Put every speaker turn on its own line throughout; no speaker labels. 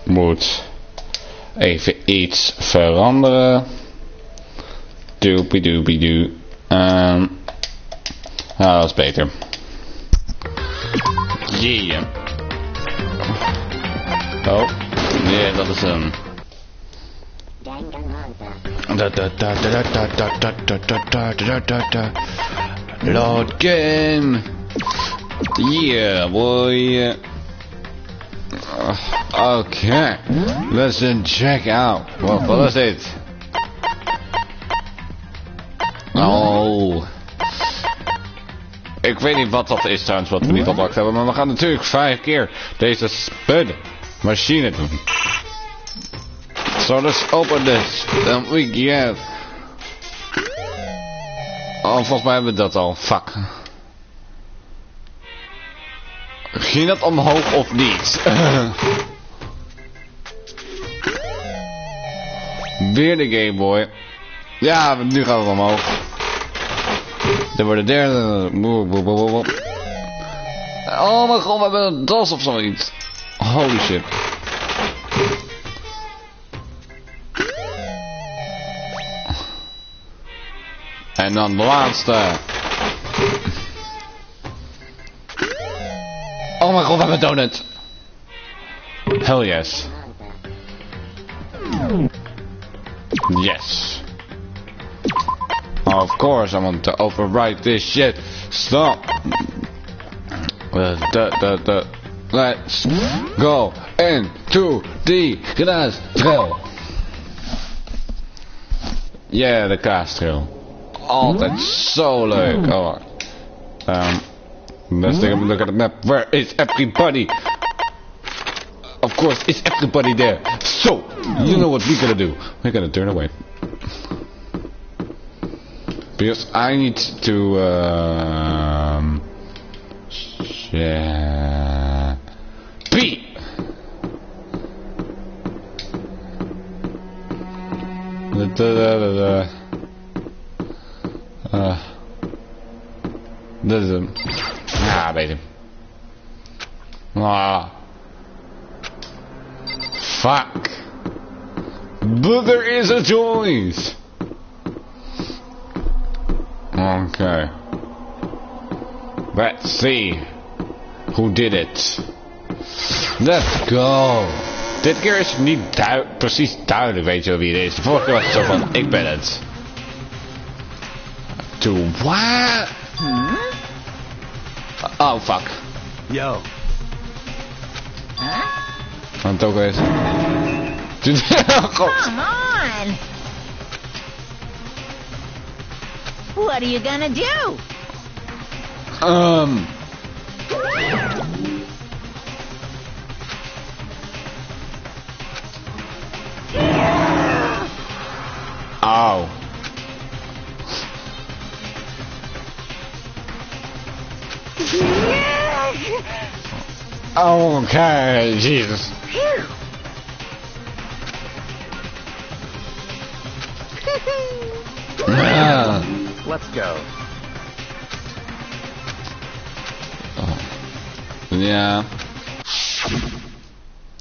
moet even iets veranderen. Doopie-doopie-doo. Dat is beter. Yeah. Oh, nee, dat is hem. Load game. Yeah, boy. Okay, let's check out. Wat is dit? Oh. Ik weet niet wat dat is trouwens, wat we niet ontdekt hebben, maar we gaan natuurlijk 5 keer deze spud machine doen. So let's open this. Then we get. Oh, volgens mij hebben we dat al. Fuck. Ging dat omhoog of niet? Weer de Game Boy. Ja, nu gaat het omhoog. Dit wordt de derde. Oh mijn god, we hebben een das of zoiets. Holy shit. En dan de laatste. Oh mijn god, we hebben een donut. Hell yes. Yes. Of course I want to overwrite this shit. Stop. Let's go into the kaastrail. Yeah, de kaastrail. Altijd zo leuk. Oh, let's take a look at the map. Where is everybody? Of course, is everybody there? So, you know what we're gonna do? We're gonna turn away. Because I need to, pee! Dit is hem. Ja, weet hem. Ah. Fuck. But there is a choice. Okay. Let's see. Who did it? Let's go. Dit keer is het niet precies duidelijk, weet je wel wie het is. De vorige keer was het zo van, ik ben het. To what? Oh, fuck.
Yo.
Van het ook wezen. God.
Come on. What are you gonna do?
Oh. Okay, Jesus.
Let's go.
Oh. Ja.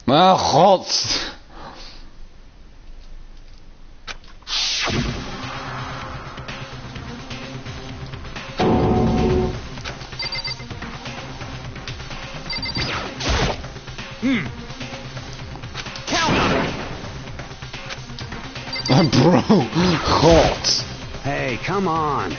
Oh god. Bro, god.
Hey, come on.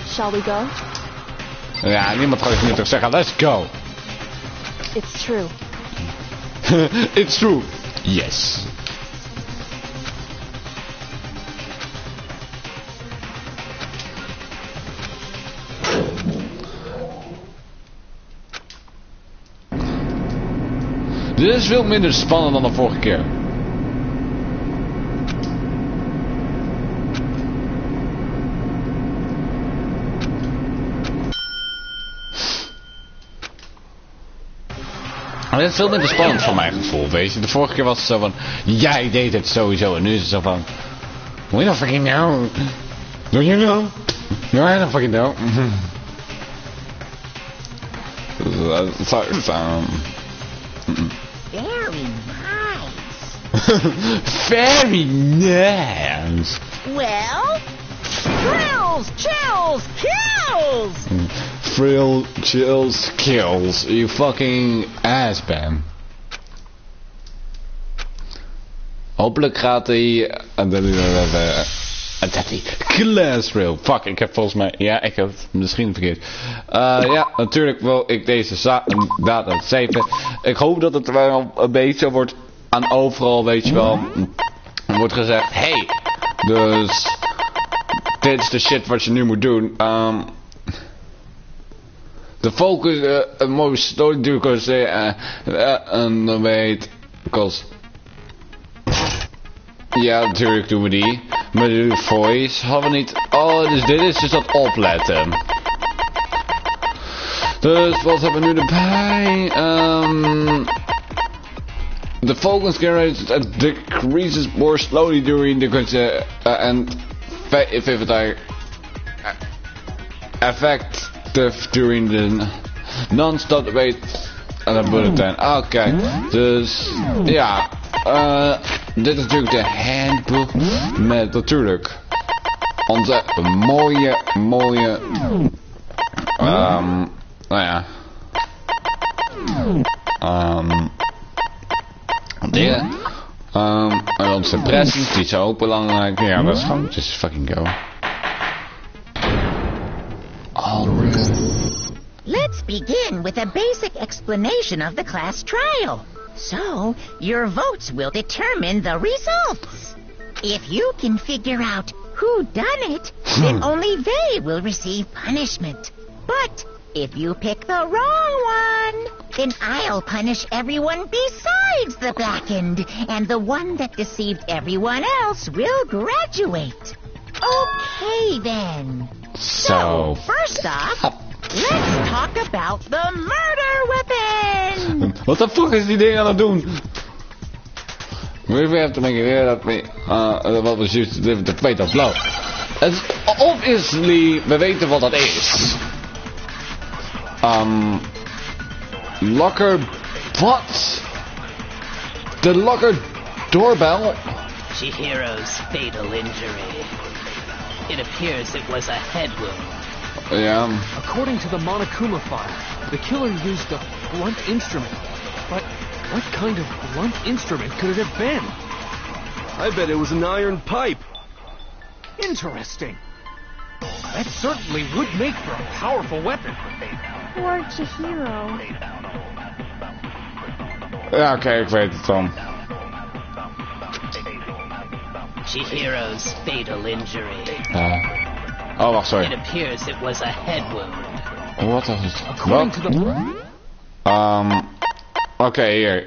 Shall we go?
Ja, niemand gaat nu toch zeggen, let's go.
It's true.
It's true. Yes. Dit is veel minder spannend dan de vorige keer. Maar dit is veel minder spannend van mijn gevoel, weet je. De vorige keer was het zo van, jij deed het sowieso. En nu is het zo van, We don't fucking know. Do you know? No, I don't fucking know.
Very nice.
Very nice.
Well, thrills, chills, kills!
Thrill, chills, kills. You fucking ass, Bam. Hopelijk gaat hij... Class rail. Fuck, ik heb volgens mij... Ja, ik heb het misschien verkeerd. Ja, natuurlijk wil ik deze data saven. Ik hoop dat het wel een beetje wordt aan overal, weet je wel. Er wordt gezegd, hey, dus dit is de shit wat je nu moet doen. De focus, een mooie story natuurlijk, en dan weet, ja, natuurlijk doen we die. Maar de voice hadden we niet. Oh, dus dit is dus dat opletten. Dus wat hebben we nu erbij? The focus generated decreases more slowly during the and effective during the non-stop debate and the bulletin. Oké, dus ja. Dit is natuurlijk de handbook met natuurlijk onze mooie, nou ja, dingen, en onze presents, die zijn ook belangrijk. Ja, dat is gewoon, just fucking go. Alright.
Let's begin with a basic explanation of the class trial. So, your votes will determine the results. If you can figure out who done it, then only they will receive punishment. But if you pick the wrong one, then I'll punish everyone besides the blackened, and the one that deceived everyone else will graduate. Okay then. So first off, let's talk about the murder weapon!
What the fuck is die ding aan het doen? We have to make it clear that what was used to deliver the fatal blow. Obviously, we weten wat dat is. Locker... What? The locker doorbell?
Chihiro's fatal injury. It appears it was a head wound.
Yeah.
According to the Monokuma file, the killer used a blunt instrument. But what kind of blunt instrument could it have been?
I bet it was an iron pipe.
Interesting. That certainly would make for a powerful weapon.
Poor Chihiro.
Ja, oké, ik weet het dan.
Chihiro's fatal injury.
Oh, wacht, sorry.
It appears it was a head wound.
Wat was het?
According to the...
Oké, hier.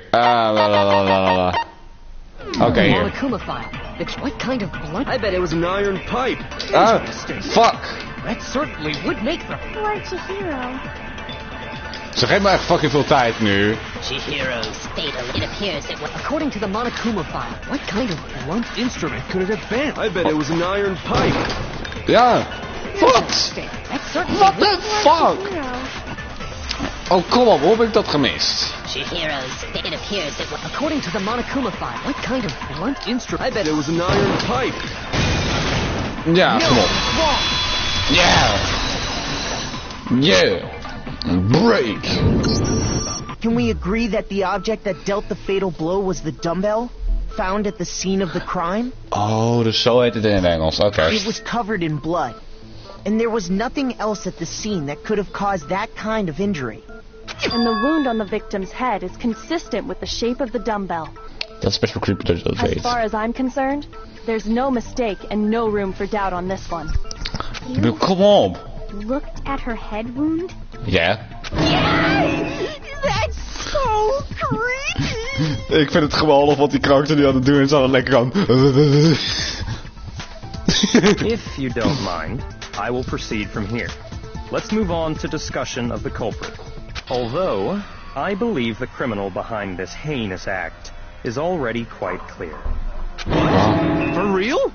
Oké, hier.
Monokuma file. It's what kind of blunt...
I bet it was an iron pipe.
Fuck.
That certainly would make the...
Poor Chihiro.
Ze geeft me echt fucking veel tijd nu.
Chihiro's fatal... It appears it was...
According to the Monokuma file, what kind of blunt instrument could it have been?
I bet it was an iron pipe.
Ja. Wat?
That certainly
What
would...
the fuck? Oh, kom op, hoe heb ik dat gemist?
Chihiro's... It appears it was...
According to the Monokuma file, what kind of blunt instrument...
I bet it was an iron pipe.
Ja, kom op. Ja. Yeah. Break.
Can we agree that the object that dealt the fatal blow was the dumbbell? Found at the scene of the crime?
Oh, dus zo heet het in het Engels. Oké.
It was covered in blood. And there was nothing else at the scene that could have caused that kind of injury.
And the wound on the victim's head is consistent with the shape of the dumbbell.
Dat is best wel creepy dat je dat
As
weet.
far as I'm concerned, there's no mistake and no room for doubt on this one.
Ik bedoel, kom op.
Looked at her head wound?
Ja.
That's so creepy!
Ik vind het geweldig wat die karakter nu aan het doen is. Aan het lekker aan.
If you don't mind, I will proceed from here. Let's move on to discussion of the culprit. Although, I believe the criminal behind this heinous act is already quite clear.
For real?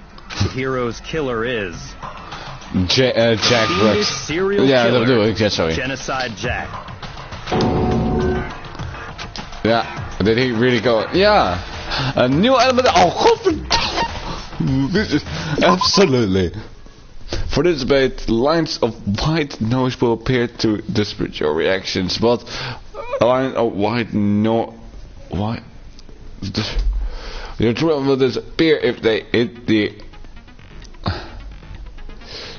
hero's killer is
Jack
Fiendish
Brooks.
serial
Ja, dat
killer,
bedoel ik. Ja, sorry.
Genocide Jack.
Ja, did he really go? Ja, een nieuw element. Oh, godverdomme. This is absolutely. For this debate, lines of white noise will appear to dispute your reactions, but a line of white your trouble will disappear if they hit the.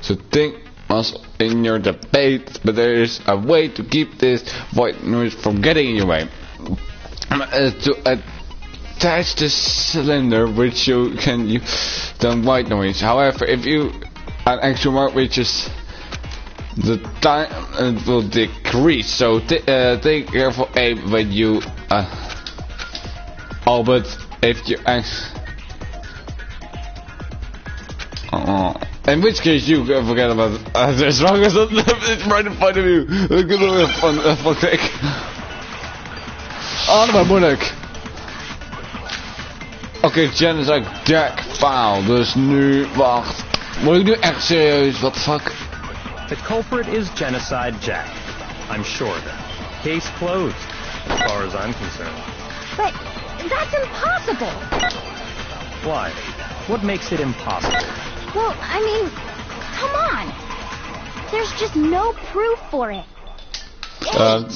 So think us in your debate, but there is a way to keep this white noise from getting in your way. To attach the cylinder which you can use the white noise. However, if you an extra mark reaches the time, it will decrease. So take careful aim when you oh, but if you in which case you can forget about it. As long as it's right in front of you. Ik kan er van kijken. Oh, dat is moeilijk. Oké, Genocide Jack faal. Dus nu, wacht. Moet ik nu echt serieus? What the fuck?
The culprit is Genocide Jack. I'm sure of it. Case closed, as far as I'm concerned.
But that's impossible.
Why? What makes it impossible?
Well, I mean, come on. There's just no proof for it.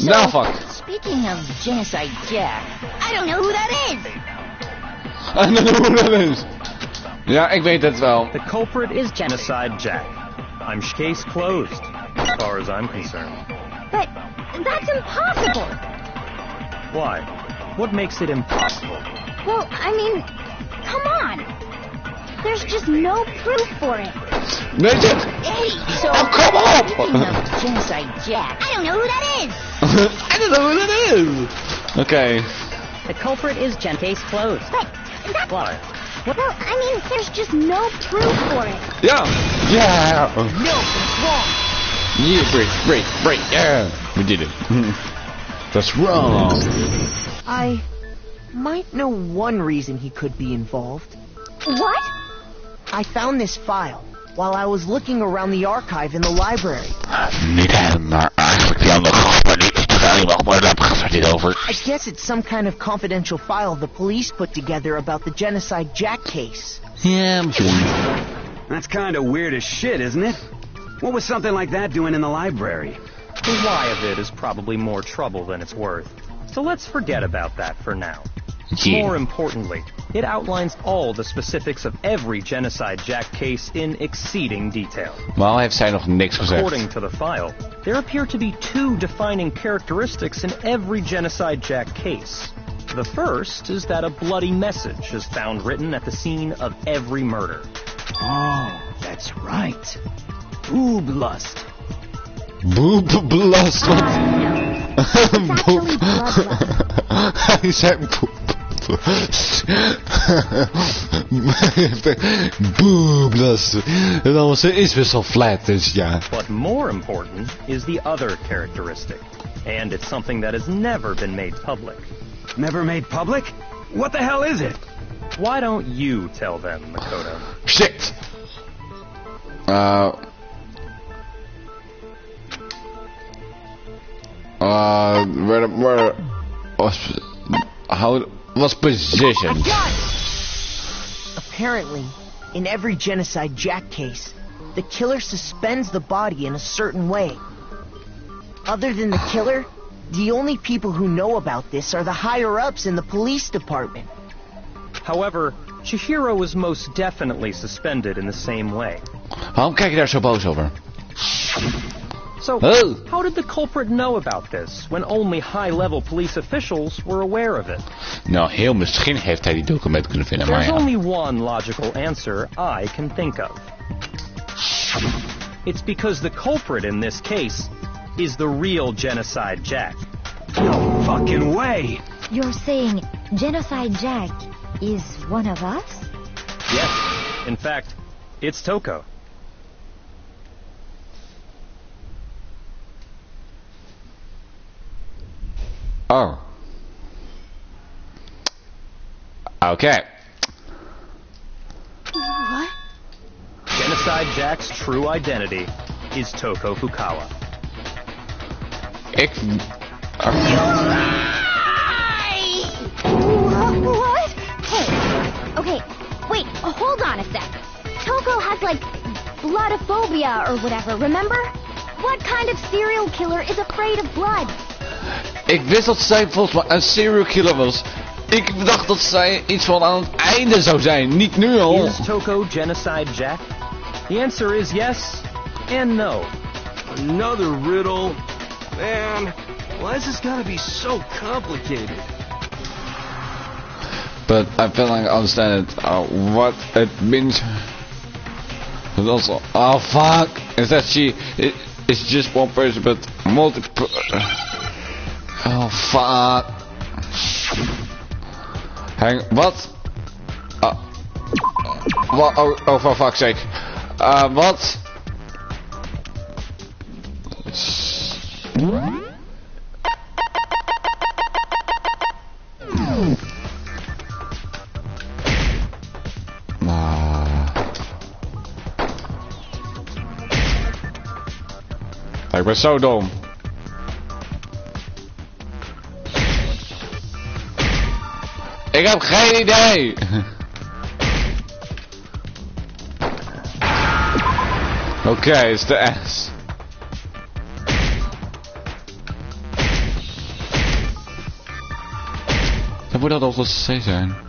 Now fuck.
Speaking of Genocide Jack, I don't know who that is.
I don't know who that is. Ja, ik weet het wel.
The culprit is Genocide Jack. I'm case closed, as far as I'm concerned.
But that's impossible.
Why? What makes it impossible?
Well, I mean, come on. There's just no proof for it.
Weet je?
Hey, so
Come on!
speaking of Genocide Jack, I don't know who that is.
I don't know who that is. Okay.
The culprit is case closed.
But that's...
Why?
Well, I mean, there's just no proof for it.
Ja. Ja.
No, it's wrong.
Yeah, break. Yeah. We did it. That's wrong.
I might know one reason he could be involved.
What?
I found this file while I was looking around the archive in the library.
Niet hem, maar eigenlijk die andere gast, maar niet iemand, maar daar gaat het niet over.
I guess it's some kind of confidential file the police put together about the Genocide Jack case.
Ja, misschien.
That's kind of weird as shit, isn't it? What was something like that doing in the library?
The why of it is probably more trouble than it's worth. So let's forget about that for now.
Yeah.
More importantly, it outlines all the specifics of every Genocide Jack case in exceeding detail.
Waarom heeft zij nog niks gezegd?
According to the file, there appear to be two defining characteristics in every Genocide Jack case. The first is that a bloody message is found written at the scene of every murder.
Oh, that's right. Booblust.
Booblust.
No. It's actually bloodlust.
Hij zei booblust. En dan was is best wel flat, dus ja.
But more important is the other characteristic. And it's something that has never been made public.
Never made public? What the hell is it?
Why don't you tell them, Makoto?
Shit. Where how was positioned?
Apparently, in every Genocide Jack case, the killer suspends the body in a certain way. Other than the killer, the only people who know about this are the higher-ups in the police department.
However, Chihiro was most definitely suspended in the same way.
Waarom kijk je daar zo boos over?
So,
Oh.
how did the culprit know about this when only high-level police officials were aware of it?
Nou, heel misschien heeft hij die document kunnen vinden, maar
There's
ja.
only one logical answer I can think of. It's because the culprit in this case is the real Genocide Jack.
No fucking way.
You're saying Genocide Jack is one of us?
Yes, in fact, it's Toko.
Oh. Okay.
What?
Genocide Jack's true identity is Toko Fukawa.
What? Hey, okay, wait, hold on a sec. Toko has, like, bloodophobia or whatever, remember? What kind of serial killer is afraid of blood?
Ik wist dat zij volgens mij een serial killer was. Ik dacht dat zij iets van aan het einde zou zijn, niet nu al.
Is Toko Genocide Jack? The answer is yes and no.
Another riddle. Man, why is this gotta be so complicated?
But I feel like I understand it. What it means. But also, oh fuck, is that she? It's just one person, but multiple. Oh fuck. Hang. What? What? Oh, for fuck's sake. What? Ik ben zo dom. Ik heb geen idee. Oké, het is de S. Dan moet dat altijd C zijn.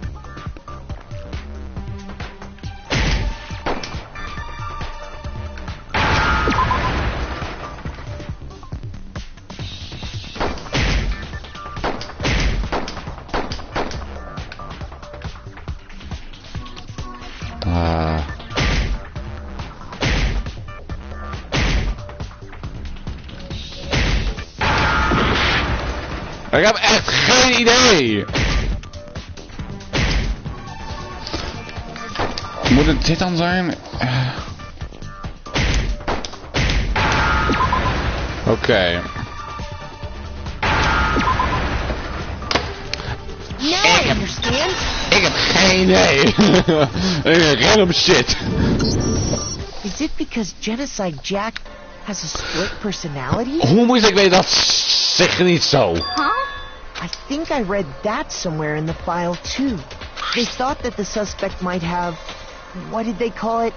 Ik heb echt geen idee. Moet het dit dan zijn? Oké. Ik heb geen idee. Ik heb random shit.
Is it because Genocide Jack has a split personality?
Hoe moest ik weten dat? Zeg niet zo.
Huh?
I think I read that somewhere in the file too. They thought that the suspect might have, what did they call it?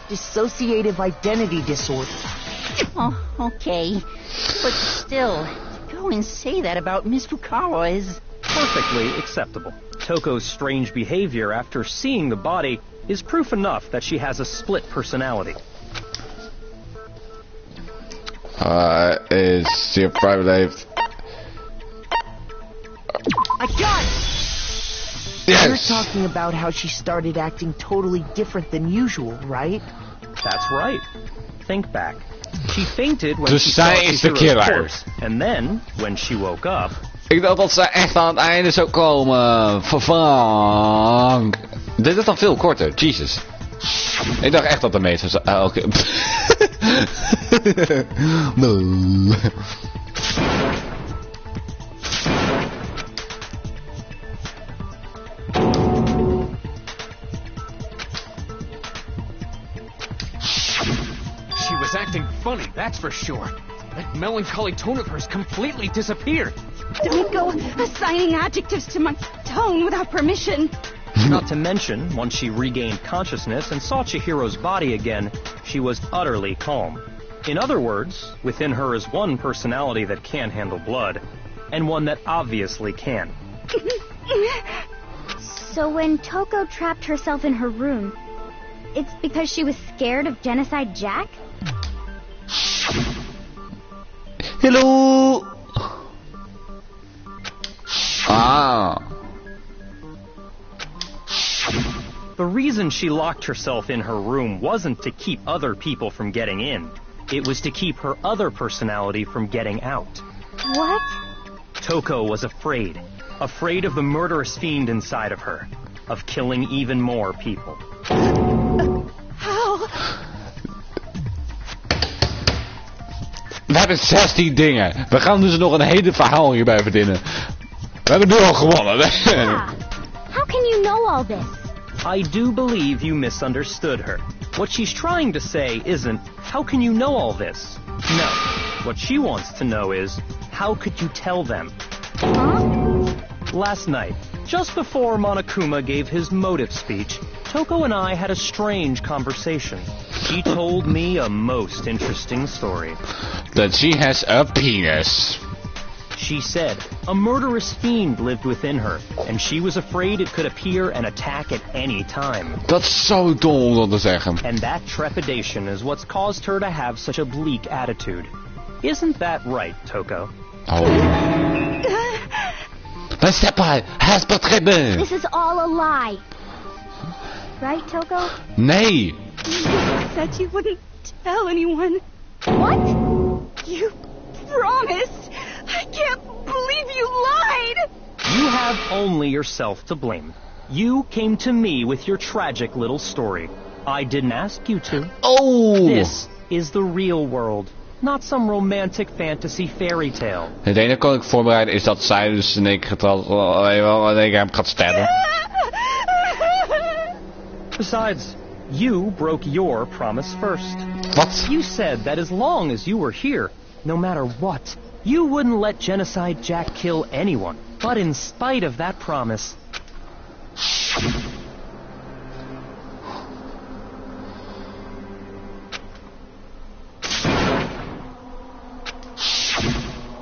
Dissociative identity disorder.
Oh, okay. But still, to go and say that about Miss Fukawa is...
Perfectly acceptable. Toko's strange behavior after seeing the body is proof enough that she has a split personality.
Is she a private life?
I got it!
Yes!
You're talking about how she started acting totally different than usual, right?
That's right. Think back. She fainted when
Dus
she saw
zij is de
Chihiro's
killer.
corpse, and then, when she woke up...
Ik dacht dat zij echt aan het einde zou komen. Fuck. Dit is dan veel korter. Jesus. Ik dacht echt dat de meeste... Oké. No.
She was acting funny, that's for sure. That melancholy tone of hers completely disappeared.
Don't go assigning adjectives to my tone without permission.
Not to mention, once she regained consciousness and saw Chihiro's body again, she was utterly calm. In other words, within her is one personality that can handle blood, and one that obviously can.
So when Toko trapped herself in her room, it's because she was scared of Genocide Jack?
Hello. Ah.
The reason she locked herself in her room wasn't to keep other people from getting in. It was to keep her other personality from getting out.
What?
Toko was afraid. Afraid of the murderous fiend inside of her. Of killing even more people.
How?
We hebben 16 dingen. We gaan dus nog een hele verhaal hierbij verdienen. We hebben nu al gewonnen.
Yeah. How can you know all this?
I do believe you misunderstood her. What she's trying to say isn't, how can you know all this? No. What she wants to know is, how could you tell them?
Huh?
Last night, just before Monokuma gave his motive speech, Toko and I had a strange conversation. She told me a most interesting story.
That she has a penis.
She said a murderous fiend lived within her, and she was afraid it could appear and attack at any time.
Dat is zo dom om dat te zeggen.
And that trepidation is what's caused her to have such a bleak attitude. Isn't that right, Toko?
Oh. Mijn steppa has begrepen.
This is all a lie. Right, Toko?
Nee.
You said you wouldn't tell anyone.
What?
You promised. I can't believe you lied.
You have only yourself to blame. You came to me with your tragic little story. I didn't ask you to.
Oh.
This is the real world, not some romantic fantasy fairy tale.
Het enige kan ik voorbereiden is dat zij dus in één keer hem gaat sterven.
Besides, you broke your promise first.
Wat?
You said that as long as you were here, no matter what, you wouldn't let Genocide Jack kill anyone. But in spite of that promise...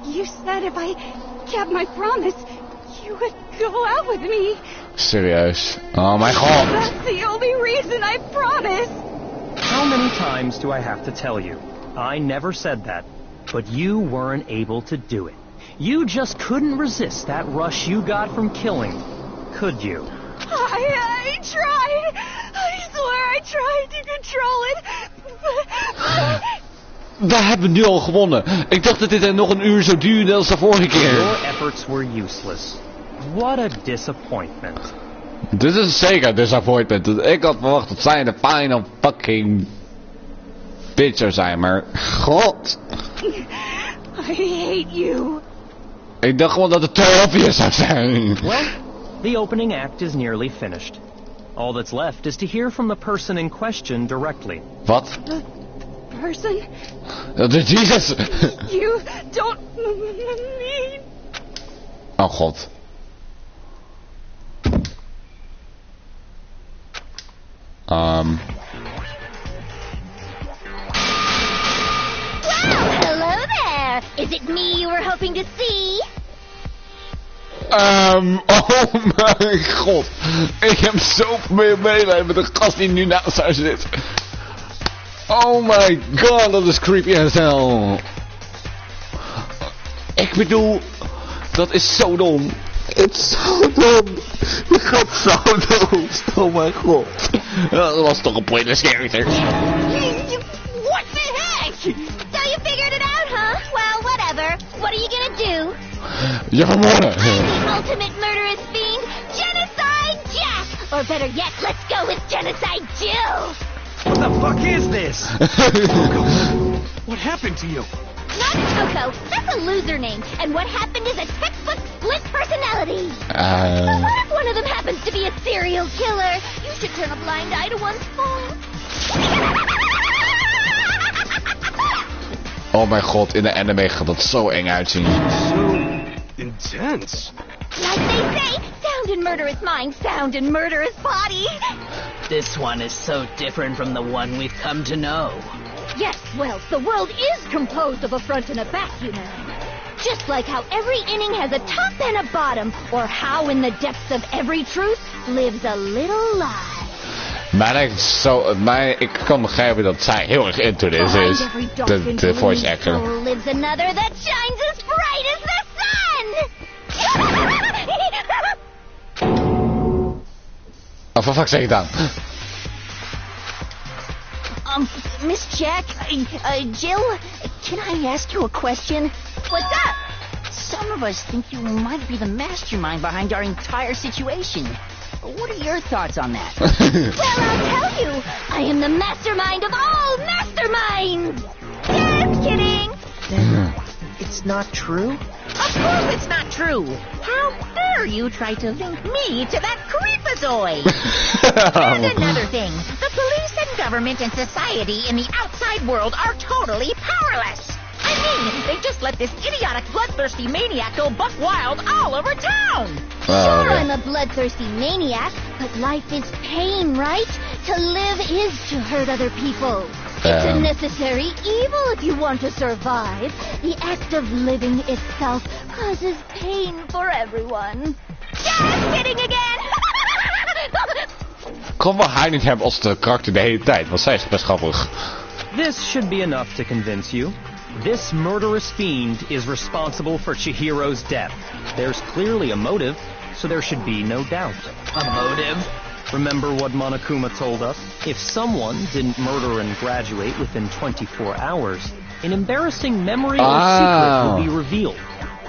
You said if I kept my promise, you would go out with me.
Serieus? Oh mijn god.
That's the only reason I promised.
How many times do I have to tell you? I never said that. But you weren't able to do it. You just couldn't resist that rush you got from killing. Could you?
I tried. I swear I tried to control it.
We hebben nu al gewonnen. Ik dacht dat dit nog een uur zou duren als de vorige keer.
Your efforts were useless. What a disappointment.
Dit is zeker een disappointment. Ik had verwacht dat zij de final fucking bitch zou zijn, maar god.
I hate you.
Ik dacht gewoon dat het te obvious zou zijn.
Well, the opening act is nearly finished. All that's left is to hear from the person in question directly.
Wat?
The person?
Jesus!
You don't mean...
Oh god.
Well, hello there. Is it me you were hoping to see?
Oh mijn god. Ik heb zoveel meer medelijden met de gast die nu naast haar zit. Oh my god, dat is creepy as hell. Ik bedoel, dat is zo dom. Het is zo dom. Je gaat zo dood. Oh mijn god. Dat was toch een pointless character.
What the heck? So you figured it out, huh? Well, whatever. What are you gonna do?
Je vermoorden.
The ultimate murderous fiend, Genocide Jack! Or better yet, let's go with Genocide Jill!
What the fuck is this?
What happened to you?
Not Toko. That's a loser name. And what happened is a textbook split personality. But what if one of them happens to be a serial killer? You should turn a blind eye to one's fault.
Oh mijn god, in de anime gaat dat zo eng uitzien.
So intense.
Like they say, sound in murderous mind, sound in murderous body.
This one is so different from the one we've come to know.
Yes, well, the world is composed of a front and a back, you know. Just like how every inning has a top and a bottom, or how in the depths of every truth lives a little lie.
Ik kan begrijpen dat zij heel erg into this is. De voice actor.
Lives another that shines as bright as the sun!
Oh, for fuck's sake, Daan.
Miss Jack, Jill, can I ask you a question?
What's up?
Some of us think you might be the mastermind behind our entire situation. What are your thoughts on that?
Well, I'll tell you. I am the mastermind of all masterminds! Just kidding!
Then it's not true?
Of course it's not true. How dare you try to link me to that creepazoid? And another thing, the police and government and society in the outside world are totally powerless. I mean, they just let this idiotic, bloodthirsty maniac go buck wild all over town.
Sure, I'm a bloodthirsty maniac, but life is pain, right? To live is to hurt other people. It's a necessary evil if you want to survive. The act of living itself causes pain for everyone.
Just kidding again!
Kon wel haar niet hebben als de karakter de hele tijd, want zij is best grappig.
This should be enough to convince you. This murderous fiend is responsible for Chihiro's death. There's clearly a motive, so there should be no doubt.
A motive?
Remember what Monokuma told us? If someone didn't murder and graduate within 24 hours, an embarrassing memory or secret would be revealed.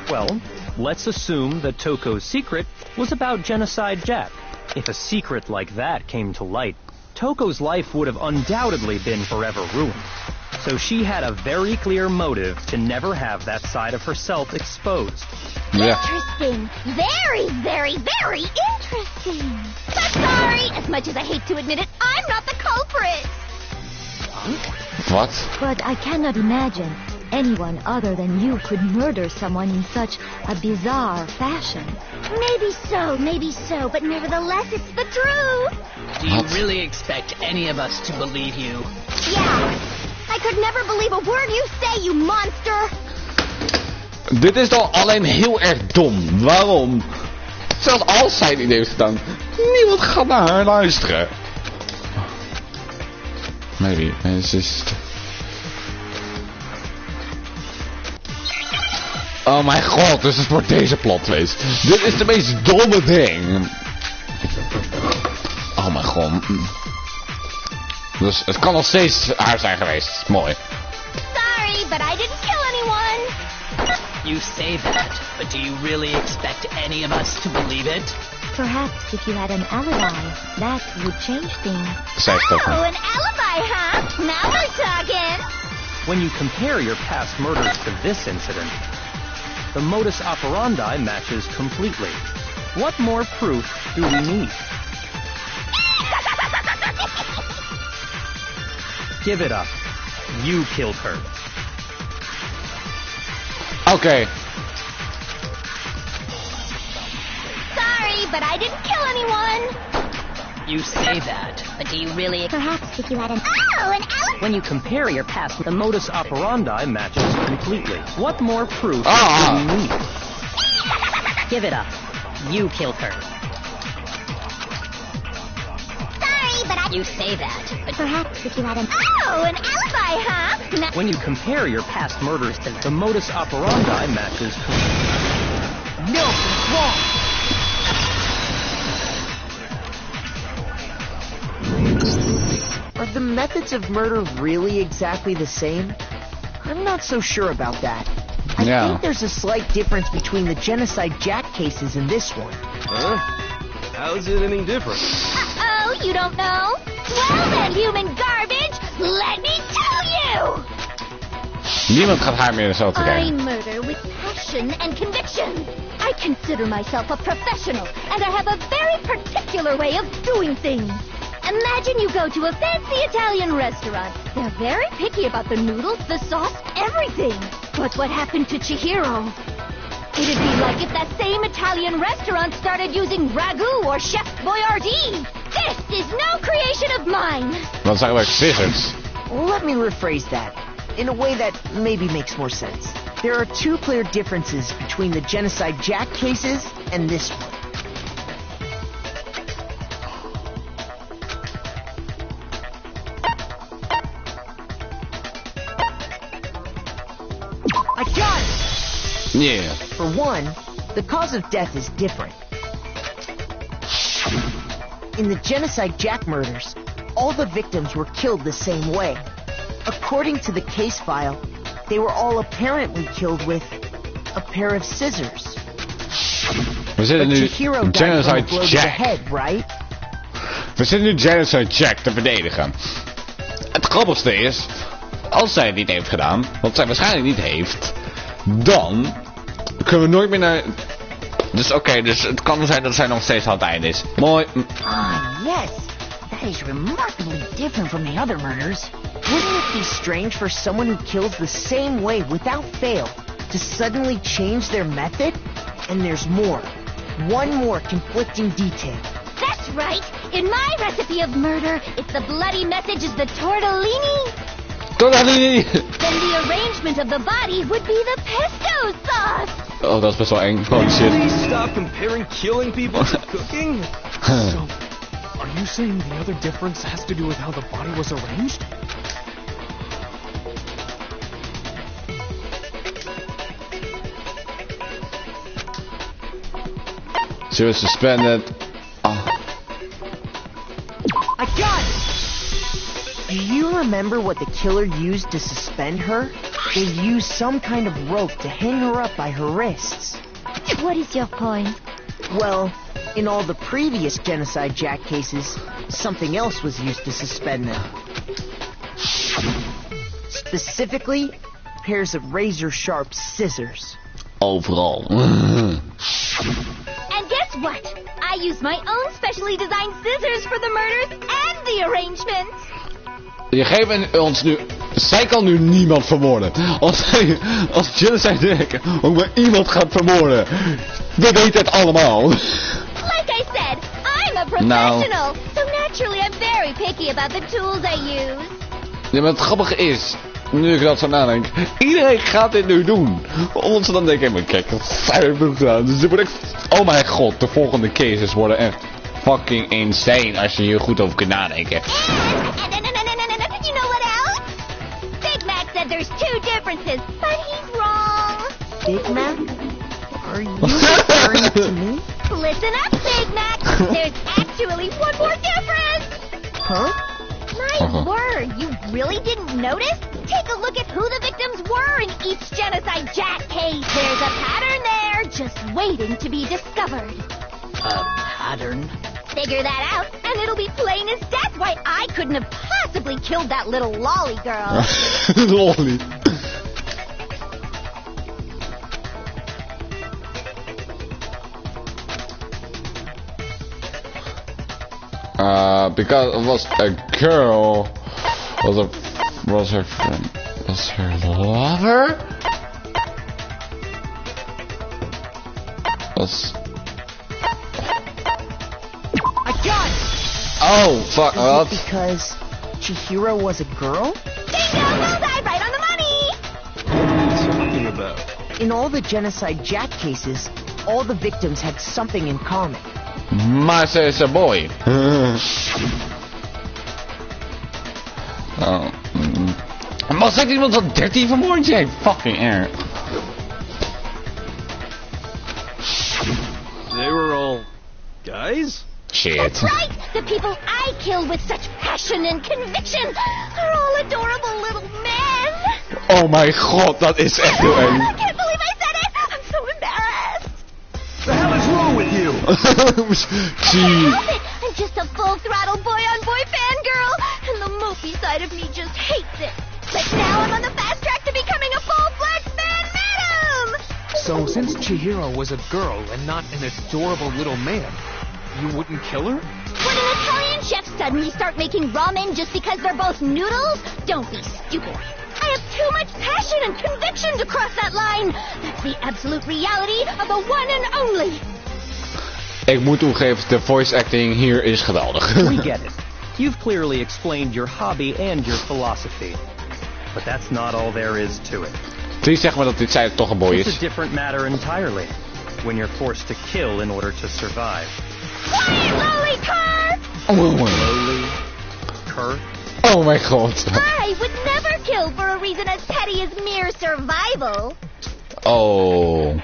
Well, let's assume that Toko's secret was about Genocide Jack. If a secret like that came to light, Toko's life would have undoubtedly been forever ruined. So she had a very clear motive to never have that side of herself exposed.
Yeah.
Interesting. Very, very, very interesting. But sorry, as much as I hate to admit it, I'm not the culprit.
What?
But I cannot imagine anyone other than you could murder someone in such a bizarre fashion.
Maybe so, but nevertheless, it's the truth.
Do you really expect any of us to believe you?
Yeah. I could never believe a word you say, you monster.
Dit is dan alleen heel erg dom. Waarom? Zelfs als zij het niet heeft gedaan, niemand gaat naar haar luisteren. Maybe. It's just... Oh mijn god, dus het wordt deze plot twist. Dit is de meest domme ding. Oh mijn god. Dus het kan nog steeds haar zijn geweest. Mooi.
Sorry, but I didn't kill anyone.
You say that, but do you really expect any of us to believe it?
Perhaps if you had an alibi, that would change things.
Oh, an alibi, huh? Now we're talking.
When you compare your past murders to this incident, the modus operandi matches completely. What more proof do we need? Give it up. You killed her.
Okay.
Sorry, but I didn't kill anyone.
You say that, but do you really...
Perhaps if you had an...
Oh, an alibi.
When you compare your past, the modus operandi matches completely. What more proof do we need?
Give it up. You killed her.
You say that, but
perhaps if you had an...
Oh, an alibi, huh? No.
When you compare your past murders, the modus operandi matches...
No, wrong! Are the methods of murder really exactly the same? I'm not so sure about that. I think there's a slight difference between the Genocide Jack cases and this one.
Huh? How's it any different?
Uh-oh, you don't know? Well then, human garbage, let me tell you!
Niemand gaat haar meer zo te
I
kijken.
murder with passion and conviction. I consider myself a professional, and I have a very particular way of doing things. Imagine you go to a fancy Italian restaurant. They're very picky about the noodles, the sauce, everything. But what happened to Chihiro? It'd be like if that same Italian restaurant started using ragu or Chef Boyardee. This is no creation of mine.
Dat zijn like scissors.
Let me rephrase that in a way that maybe makes more sense. There are two clear differences between the Genocide Jack cases and this one. I got it!
Yeah.
For one, the cause of death is different. In the Genocide Jack murders, all the victims were killed the same way. According to the case file, they were all apparently killed with a pair of scissors.
We zitten nu
Chihiro
Genocide
died from a blow to the
Jack.
head, right?
We zitten nu Genocide Jack te verdedigen. Het grappigste is, als zij het niet heeft gedaan, wat zij waarschijnlijk niet heeft, dan kunnen we nooit meer naar... Dus oké, dus het kan zijn dat zij nog steeds aan het einde is. Mooi.
Ah, yes. That is remarkably different from the other murders. Wouldn't it be strange for someone who kills the same way without fail to suddenly change their method? And there's more. One more conflicting detail.
That's right. In my recipe of murder, if the bloody message is the tortellini, then the arrangement of the body would be the pesto sauce.
Oh, dat is best wel eng. Holy shit.
Please stop comparing killing people to cooking.
So, are you saying the other difference has to do with how the body was arranged?
She was suspended.
I got it! Do you remember what the killer used to suspend her? They used some kind of rope to hang her up by her wrists.
What is your point?
Well, in all the previous Genocide Jack cases, something else was used to suspend them. Specifically, pairs of razor-sharp scissors.
Overal.
And guess what? I used my own specially designed scissors for the murders and the arrangements.
Je geeft ons nu... Zij kan nu niemand vermoorden. Als Genocide Jack ook maar iemand gaat vermoorden. We weten het allemaal.
Like I said, I'm a professional. So naturally I'm very picky about the tools I use.
Ja, maar het grappige is... Nu ik dat zo nadenk, iedereen gaat dit nu doen. Omdat ze dan denken, kijk, dat fijn gedaan. Dus dit wordt echt, oh mijn god, de volgende cases worden echt fucking insane als je hier goed over kunt nadenken.
And you know what else? Big Mac said there's two differences, but he's wrong.
Big Mac? Are you referring to me?
Listen up, Big Mac. There's actually one more difference.
Huh?
My word, you really didn't notice? Take a look at who the victims were in each Genocide Jack case. There's a pattern there, just waiting to be discovered.
A pattern?
Figure that out, and it'll be plain as death why I couldn't have possibly killed that little lolly girl.
Lolly. Because it was a girl, was her friend, was her lover? Was...
I got it!
Oh, fuck, what?
Is it because Chihiro was a girl?
Bingo, bullseye, right on the money!
What are you talking about?
In all the Genocide Jack cases, all the victims had something in common.
Masa is a boy. Oh. Maar zegt iemand dat 13 vermoord heeft? Fucking erg.
They were all guys?
Shit.
That's right! The people I killed with such passion and conviction are all adorable little men!
Oh mijn god, dat is echt heel eng.
I can't believe I said it! I'm so embarrassed!
The hell is wrong with you?
Gee.
I'm just a full-throttle boy-on-boy fangirl, and the mopey side of me just hates it. But now I'm on the fast track to becoming a full-fledged fan madam!
So, since Chihiro was a girl and not an adorable little man, you wouldn't kill her?
Would an Italian chef suddenly start making ramen just because they're both noodles? Don't be stupid. I have too much passion and conviction to cross that line. That's the absolute reality of the one and only.
Ik moet toegeven, de voice acting hier is geweldig.
We get it. You've clearly explained your hobby and your philosophy. But that's not all there is to it.
Please zeg maar dat dit zij toch een boy
It's
is.
a different matter entirely. When you're forced to kill in order to survive.
Quiet, lowly cur!
Slowly. Cur?
Oh my god.
I would never kill for a reason as petty as mere survival.
Oh.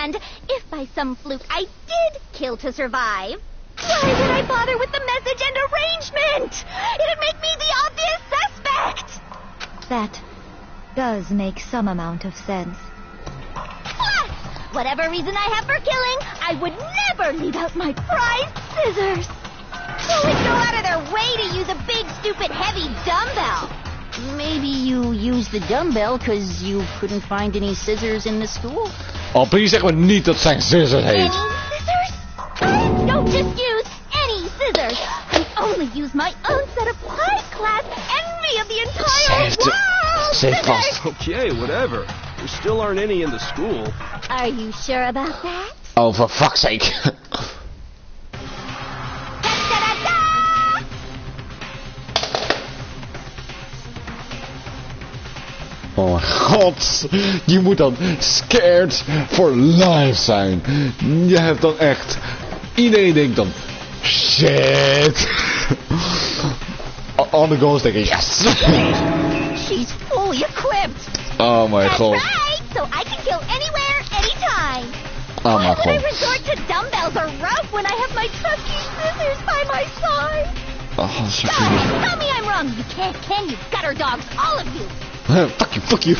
And if by some fluke I did kill to survive, why would I bother with the message and arrangement? It'd make me the obvious suspect.
That does make some amount of sense.
Plus, whatever reason I have for killing, I would never leave out my prized scissors. Who would go out of their way to use a big, stupid, heavy dumbbell? Maybe you used the dumbbell because you couldn't find any scissors in the school?
Oh, please zeg maar niet dat zijn scissors heet.
Any scissors? Don't just use any scissors. I only use my own set of high-class envy of the entire world.
Safe vast.
Okay, whatever. There still aren't any in the school.
Are you sure about that?
Oh, for fuck's sake. Oh mijn god, je moet dan scared for life zijn. Je hebt dan echt, iedereen denkt dan, shit. All the girls denken, yes.
She's fully equipped.
Oh mijn god.
That's right, so I can kill anywhere, anytime.
Oh
Why
mijn
would I
god.
resort to dumbbells or rope when I have my trusty scissors by my side?
Oh, so
Tell me I'm wrong. You can't, can you? Gutter dogs, all of you.
fuck you, fuck you.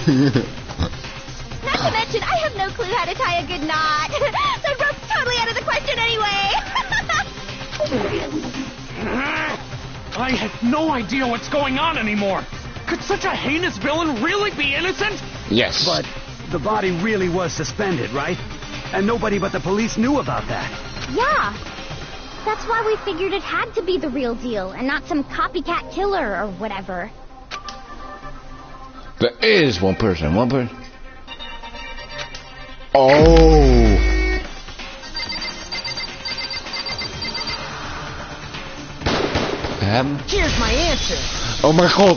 Not to mention, I have no clue how to tie a good knot. So rope's totally out of the question anyway.
I have no idea what's going on anymore. Could such a heinous villain really be innocent?
Yes.
But the body really was suspended, right? And nobody but the police knew about that.
Yeah. That's why we figured it had to be the real deal and not some copycat killer or whatever.
There is one person. Oh.
Here's my answer.
Oh my god.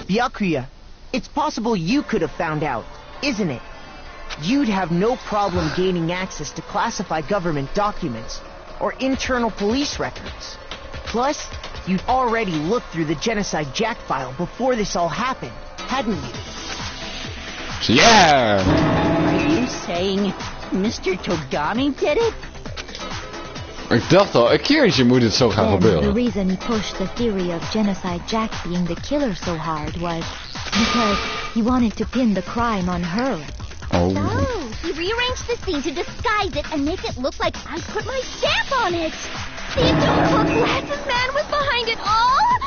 Byakuya, it's possible you could have found out, isn't it? You'd have no problem gaining access to classified government documents or internal police records. Plus, you'd already looked through the Genocide Jack file before this all happened, hadn't you?
Yeah.
Are you saying Mr. Togami did it?
Ik dacht al, een keertje moet het zo gaan
Then
gebeuren.
the reason he pushed the theory of Genocide Jack being the killer so hard was because he wanted to pin the crime on her.
Oh.
Oh, he rearranged the scene to disguise it and make it look like I put my stamp on it. The adorable glasses man was behind it all.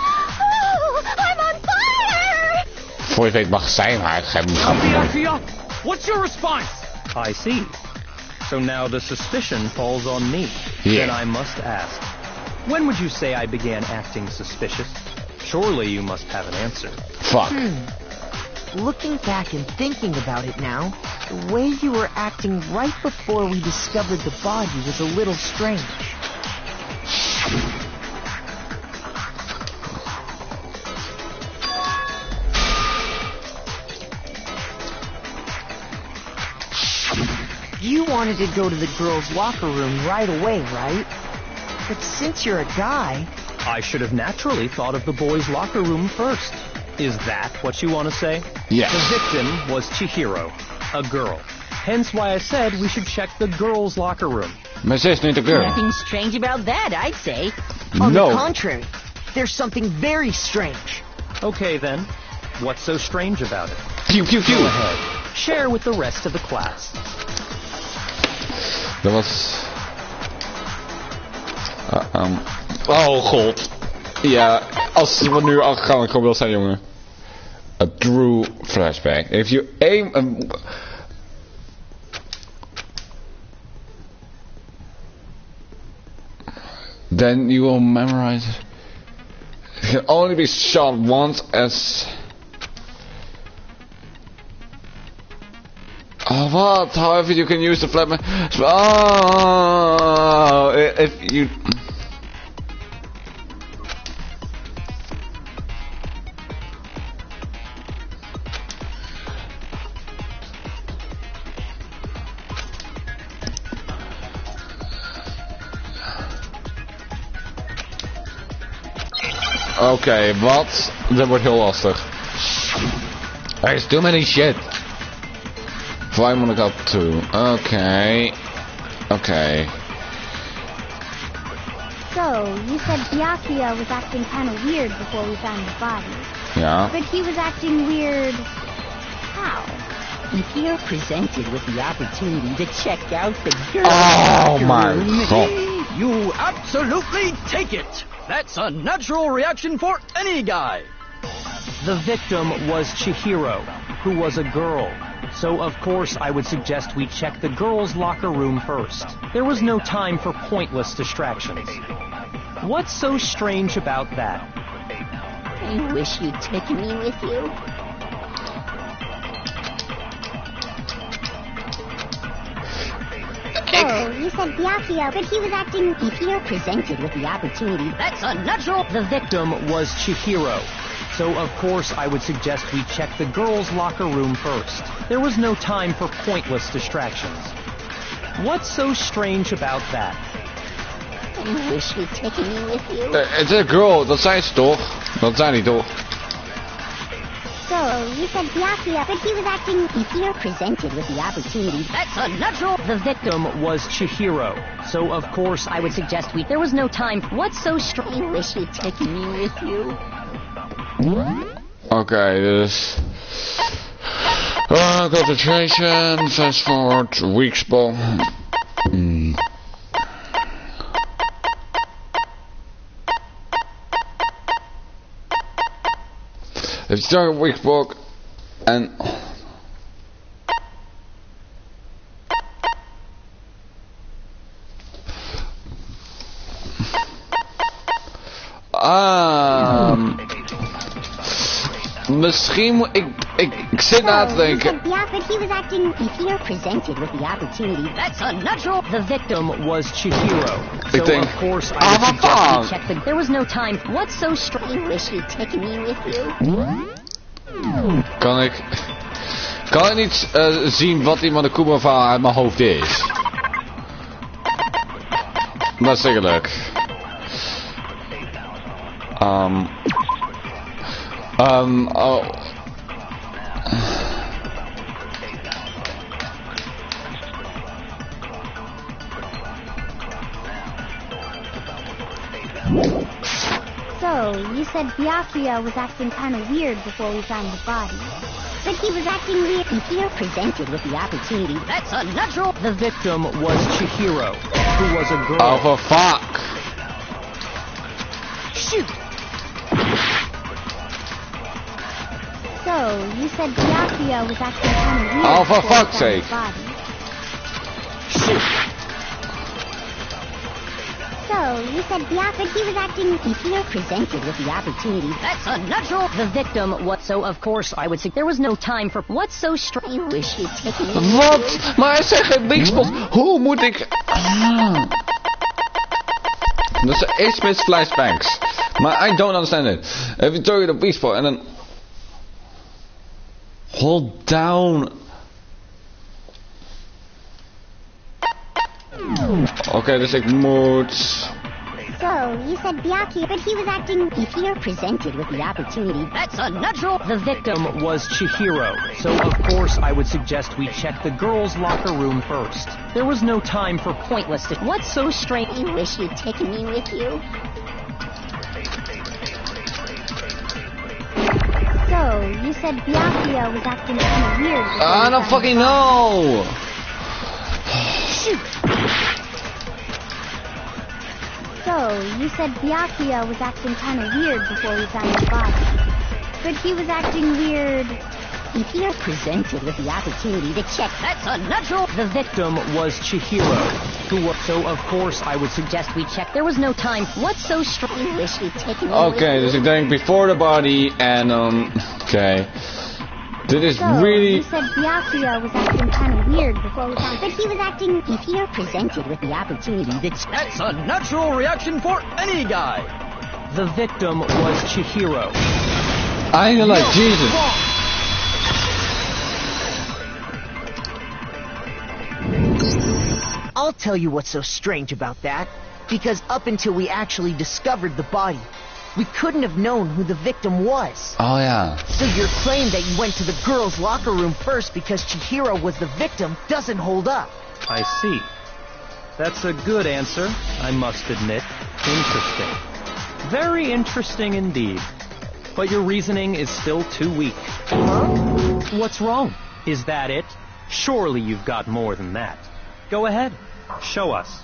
Oh, I'm on fire!
Voor je weet mag zijn, maar ik ga hem gaan.
What's your response?
I see. So now the suspicion falls on me.
Yeah.
Then I must ask, when would you say I began acting suspicious? Surely you must have an answer.
Fuck.
Looking back and thinking about it now, the way you were acting right before we discovered the body was a little strange. You wanted to go to the girls' locker room right away, right? But since you're a guy...
I should have naturally thought of the boys' locker room first. Is that what you want to say?
Yes.
The victim was Chihiro, a girl. Hence why I said we should check the girls' locker room.
Maar ze is niet een girl.
Nothing strange about that, I'd say.
On
No.
the contrary, there's something very strange.
Okay then, what's so strange about it?
Pew, pew,
Go
pew.
ahead. Share with the rest of the class.
Dat was... Oh god. Ja, als we nu gaan, ik wil zijn, jongen. A true flashback. If you aim... then you will memorize it. It can only be shot once as... Oh, what? However, you can use the flashback. Oh, if you... Oké, wat? Dat wordt heel lastig. There's too many shit. Why want to go to? Okay. Okay.
So, you said Byakuya was acting kind of weird before we found the body.
Yeah.
But he was acting weird... how?
If you're presented with the opportunity to check out the girl...
Oh my god.
You absolutely take it! That's a natural reaction for any guy!
The victim was Chihiro, who was a girl. So of course I would suggest we check the girls' locker room first. There was no time for pointless distractions. What's so strange about that?
I wish you'd taken me with you.
So, you said Byakuya, but he was acting...
If you're presented with the opportunity, that's unnatural.
The victim was Chihiro. So of course I would suggest we check the girls' locker room first. There was no time for pointless distractions. What's so strange about that?
I wish you'd taken me with you.
Het is een girl, dat zijn ze toch? Dat zijn die toch?
So, you said Byakuya, but he was acting...
If you're presented with the opportunity, that's unnatural.
The victim was Chihiro. So of course I would suggest we... There was no time. What's so strange?
I wish you'd taken me with you.
Oké, dus... concentration, fast forward, weak spot. If you start a weak spot and... Misschien moet ik zit na te denken.
Yeah, but he was acting...
If you're presented with the opportunity, that's unnatural.
The victim was Chihiro.
Ik denk,
of course I would suggest we check the... There was no time. What's so strange?
I wish you'd taken me with you.
Kan ik niet zien wat iemand de Kuma-verhaal uit mijn hoofd is? Dat is zeker leuk. Oh.
So, you said Byakuya was acting kind of weird before we found the body. But he was acting weird.
If you're presented with the opportunity, that's unnatural.
The victim was Chihiro, who was a girl.
Oh, for fuck.
Shoot.
So, you said Byakuya was acting kind of weird.
Oh, for
before
fuck's
we found
sake.
the body.
Shoot.
So, you said Byakuya, he was acting...
If you're presented with the opportunity, that's unnatural.
The victim was... So, of course, I would say... There was no time for... What's so strange?
I wish you'd taken me.
Wat? Maar hij zegt geen weak spot. Hoe moet ik... Dat is eerst met flashbangs. Maar I don't understand it. If you target a weak spot and then... Hold down. Oké, dus ik moet...
So, you said Byakuya, but he was acting...
If you're presented with the opportunity, that's unnatural.
The victim was Chihiro. So, of course, I would suggest we check the girls' locker room first. There was no time for pointless... What's so strange?
I wish you'd taken me with you.
So, you said Byakuya was acting kind of weird.
I don't fucking know!
Shoot!
So, you said Byakuya was acting kind of weird before we found the body. But he was acting weird...
If you're presented with the opportunity to check, that's unnatural.
The victim was Chihiro, who was... So, of course, I would suggest we check. There was no time. What's so strange?
I wish you'd taken me
Oké, dus ik denk before the body en oké. Dit is
So,
really...
you said Byakuya was acting kind of weird before we found... But he was acting...
If you're presented with the opportunity
That's a natural reaction for any guy.
The victim was Chihiro.
I feel like Jesus.
I'll tell you what's so strange about that. Because up until we actually discovered the body, we couldn't have known who the victim was.
Oh yeah.
So your claim that you went to the girls' locker room first because Chihiro was the victim doesn't hold up.
I see. That's a good answer, I must admit. Interesting. Very interesting indeed. But your reasoning is still too weak. Huh? What's wrong? Is that it? Surely you've got more than that. Go ahead. Show us.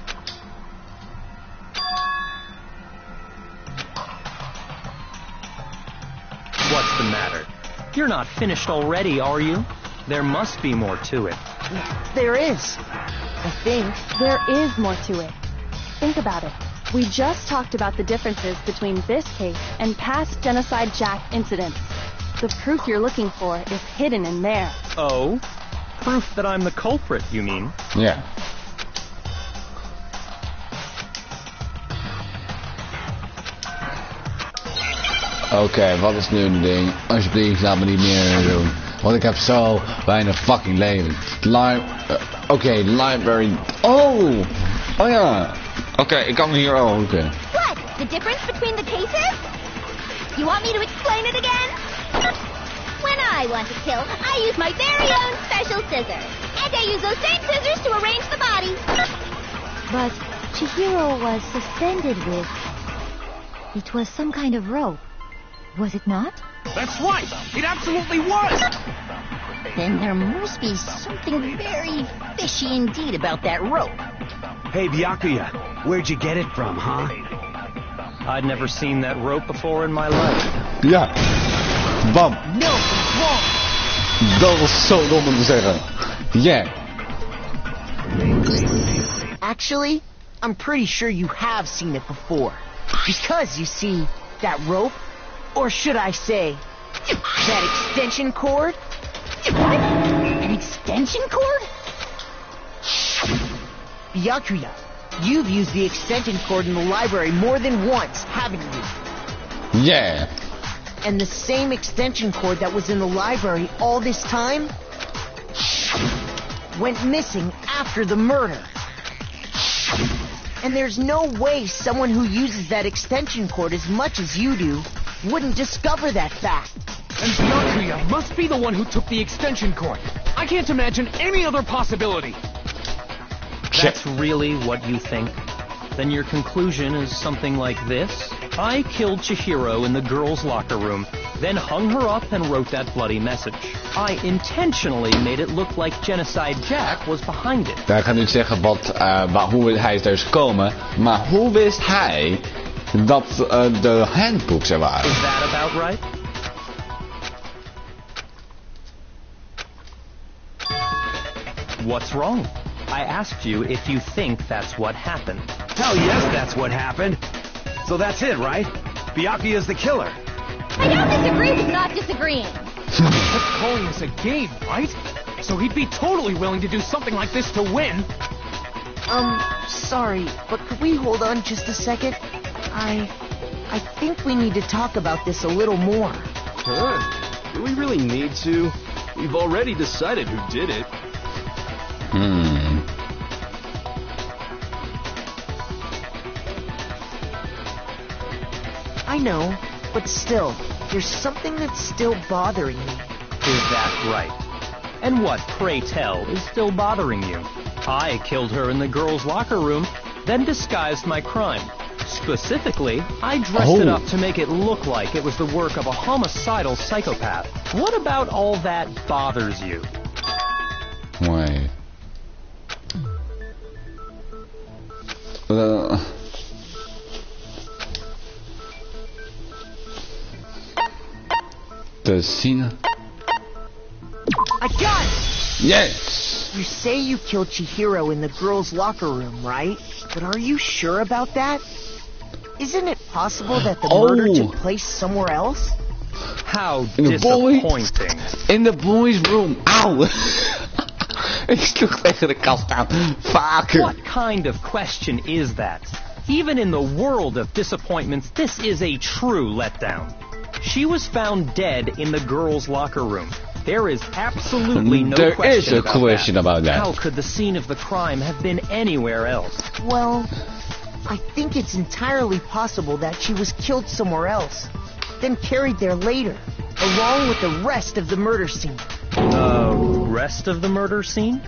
What's the matter? You're not finished already, are you? There must be more to it.
There is. I think.
There is more to it. Think about it. We just talked about the differences between this case and past Genocide Jack incidents. The proof you're looking for is hidden in there.
Oh? Proof that I'm the culprit, you mean?
Ja. Oké, wat is nu een ding? Alsjeblieft, laat me niet meer doen. Want ik heb zo weinig fucking leven. Oké, library. Oh! Oh ja. Oké, ik kan hier ook. Okay.
What? The difference between the cases? You want me to explain it again? When I want to kill, I use my very own special scissors. And I use those same scissors to arrange the body.
But Chihiro was suspended with... It was some kind of rope. Was it not?
That's right! It absolutely was!
Then there must be something very fishy indeed about that rope.
Hey, Byakuya, where'd you get it from, huh?
I'd never seen that rope before in my life.
Ja. Bam.
No, wrong.
Dat was zo dom om te zeggen. Yeah.
Actually, I'm pretty sure you have seen it before. Because, you see, that rope, or should I say, that extension cord?
What? An extension cord?
Byakuya, you've used the extension cord in the library more than once, haven't you?
Yeah.
And the same extension cord that was in the library all this time went missing after the murder. And there's no way someone who uses that extension cord as much as you do wouldn't discover that fact.
And Byakuya must be the one who took the extension cord. I can't imagine any other possibility.
That's really what you think? Then your conclusion is something like this? I killed Chihiro in the girls' locker room, then hung her up and wrote that bloody message. I intentionally made it look like Genocide Jack was behind it.
Ja, ik ga niet zeggen hoe hij is dus gekomen, maar hoe wist hij dat de handbooks er waren?
Is that about right? What's wrong? I asked you if you think that's what happened.
Hell yes, that's what happened. So that's it, right? Byakuya's the killer.
I don't disagree with not disagreeing.
That's calling this a game, right? So he'd be totally willing to do something like this to win.
Sorry, but could we hold on just a second? I think we need to talk about this a little more.
Huh? Do we really need to? We've already decided who did it.
I know, but still, there's something that's still bothering me.
Is that right? And what, pray tell, is still bothering you? I killed her in the girls' locker room, then disguised my crime. Specifically, I dressed it up to make it look like it was the work of a homicidal psychopath. What about all that bothers you?
Wait. The scene.
I got it!
Yes!
You say you killed Chihiro in the girls' locker room, right? But are you sure about that? Isn't it possible that the murder took place somewhere else?
How disappointing.
In the boys' room. Auw! Ik sloeg tegen de kast aan. Vaker.
What kind of question is that? Even in the world of disappointments, this is a true letdown. She was found dead in the girls' locker room. There is absolutely no question
about that.
How could the scene of the crime have been anywhere else?
Well, I think it's entirely possible that she was killed somewhere else, then carried there later, along with the rest of the murder scene.
Rest of the murder scene?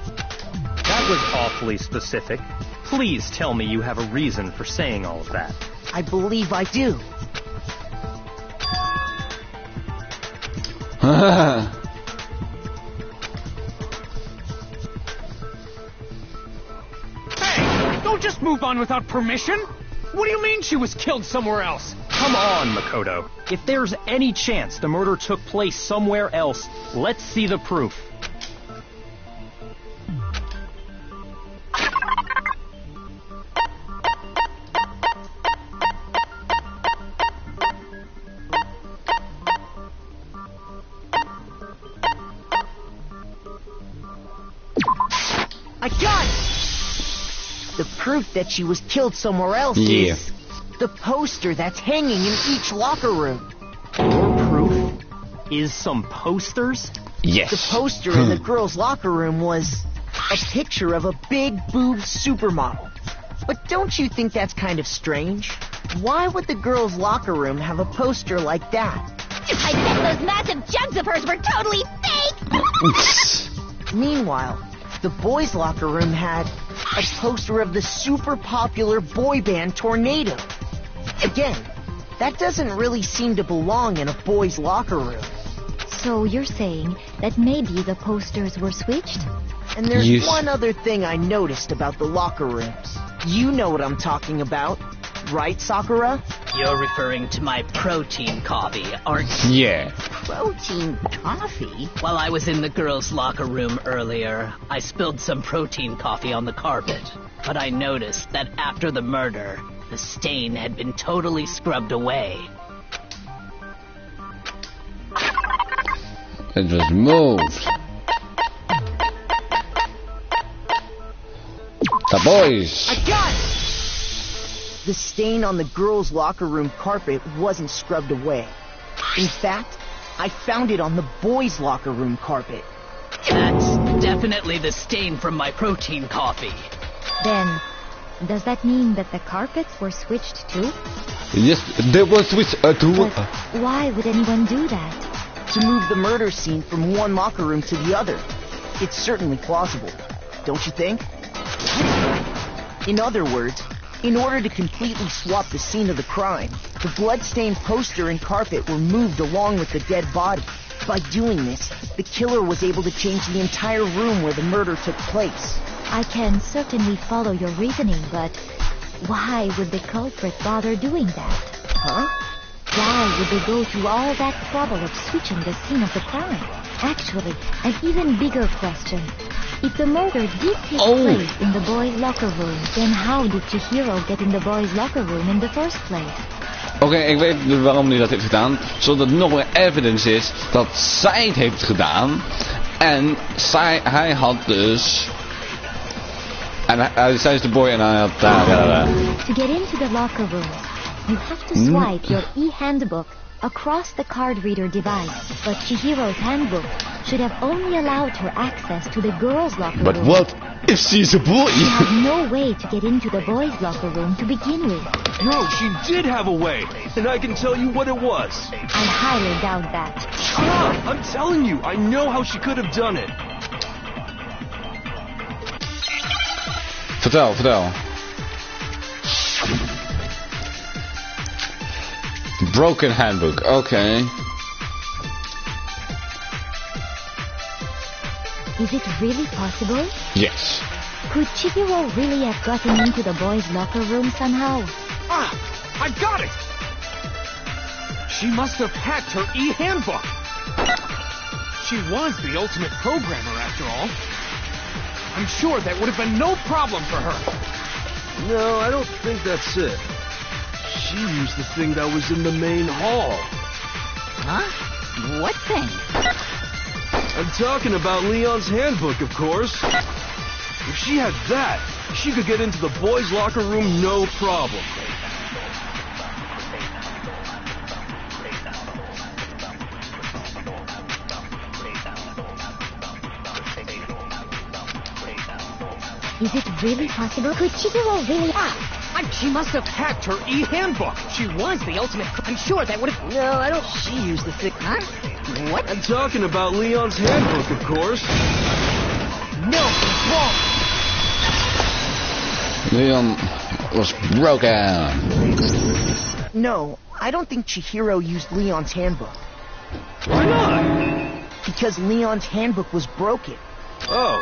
That was awfully specific. Please tell me you have a reason for saying all of that.
I believe I do.
Hey, don't just move on without permission. What do you mean she was killed somewhere else?
Come on, Makoto. If there's any chance the murder took place somewhere else, let's see the proof.
I got it! The proof that she was killed somewhere else is the poster that's hanging in each locker room.
Your proof is some posters?
Yes.
The poster in the girls' locker room was a picture of a big boob supermodel. But don't you think that's kind of strange? Why would the girls' locker room have a poster like that?
I bet those massive jugs of hers were totally fake!
Meanwhile, the boys' locker room had a poster of the super popular boy band Tornado. Again, that doesn't really seem to belong in a boys' locker room.
So you're saying that maybe the posters were switched?
And there's one other thing I noticed about the locker rooms. You know what I'm talking about, right, Sakura?
You're referring to my protein coffee, aren't you?
Yeah.
Protein coffee?
While I was in the girls' locker room earlier, I spilled some protein coffee on the carpet. But I noticed that after the murder, the stain had been totally scrubbed away.
It was moved. The boys.
I got it! The stain on the girls' locker room carpet wasn't scrubbed away. In fact, I found it on the boys' locker room carpet.
That's definitely the stain from my protein coffee.
Then, does that mean that the carpets were switched too?
Yes, they were switched too.
But why would anyone do that?
To move the murder scene from one locker room to the other. It's certainly plausible, don't you think? In other words, in order to completely swap the scene of the crime, the blood-stained poster and carpet were moved along with the dead body. By doing this, the killer was able to change the entire room where the murder took place.
I can certainly follow your reasoning, but why would the culprit bother doing that?
Huh?
Why would they go through all that trouble of switching the scene of the crime? Actually, an even bigger question. If the murder did take place in the boys' locker room, then how did Chihiro get in the boys' locker room in the first place?
Oké, ik weet dus waarom hij dat heeft gedaan. Zodat er nog meer evidence is dat zij het heeft gedaan. En hij had dus... En zij is de boy en hij had...
To get into the locker room, you have to swipe your e-handbook across the card reader device. But Chihiro's handbook should have only allowed her access to the girls' locker room.
But what if she's a boy?
She had no way to get into the boys' locker room to begin with.
No, she did have a way, and I can tell you what it was.
I highly doubt that.
I'm telling you, I know how she could have done it.
Vertel. Broken handbook, okay.
Is it really possible?
Yes.
Could Chihiro really have gotten into the boys' locker room somehow?
Ah! I got it! She must have hacked her e-handbook. She was the ultimate programmer, after all. I'm sure that would have been no problem for her.
No, I don't think that's it. She used the thing that was in the main hall.
Huh? What thing?
I'm talking about Leon's handbook, of course. If she had that, she could get into the boys' locker room no problem.
Is it really possible? Could Chihiro really...
She must have hacked her e-handbook. She was the ultimate... I'm sure that would have...
No, I don't... She used the thick...
Huh? What?
I'm talking about Leon's handbook, of course.
No, wrong.
Leon was broken.
No, I don't think Chihiro used Leon's handbook.
Why not?
Because Leon's handbook was broken.
Oh.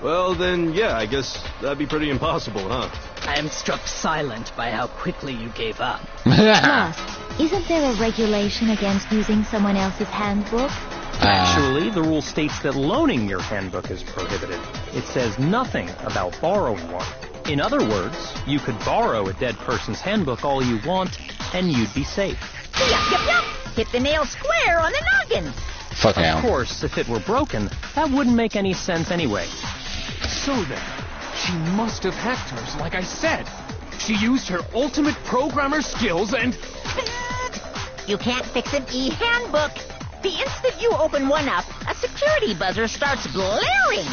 Well, then, yeah, I guess that'd be pretty impossible, huh?
I am struck silent by how quickly you gave up.
Plus, isn't there a regulation against using someone else's handbook?
Actually, the rule states that loaning your handbook is prohibited. It says nothing about borrowing one. In other words, you could borrow a dead person's handbook all you want, and you'd be safe.
Yup. Hit the nail square on the noggin.
Fuck now.
Of course, if it were broken, that wouldn't make any sense anyway.
So then, she must have hacked hers, like I said. She used her ultimate programmer skills and...
You can't fix an e-handbook. The instant you open one up, a security buzzer starts blaring.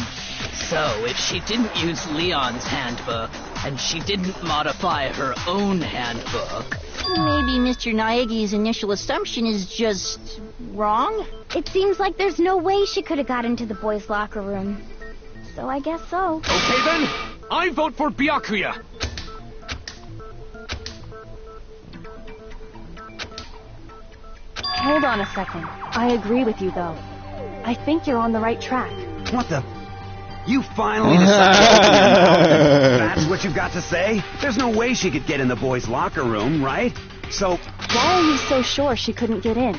So, if she didn't use Leon's handbook, and she didn't modify her own handbook...
Maybe Mr. Naegi's initial assumption is just wrong?
It seems like there's no way she could have got into the boys' locker room. So I guess so.
Okay then, I vote for Byakuya.
Hold on a second. I agree with you, though. I think you're on the right track.
What the? You finally decided that's what you've got to say? There's no way she could get in the boys' locker room, right? So...
Why are you so sure she couldn't get in?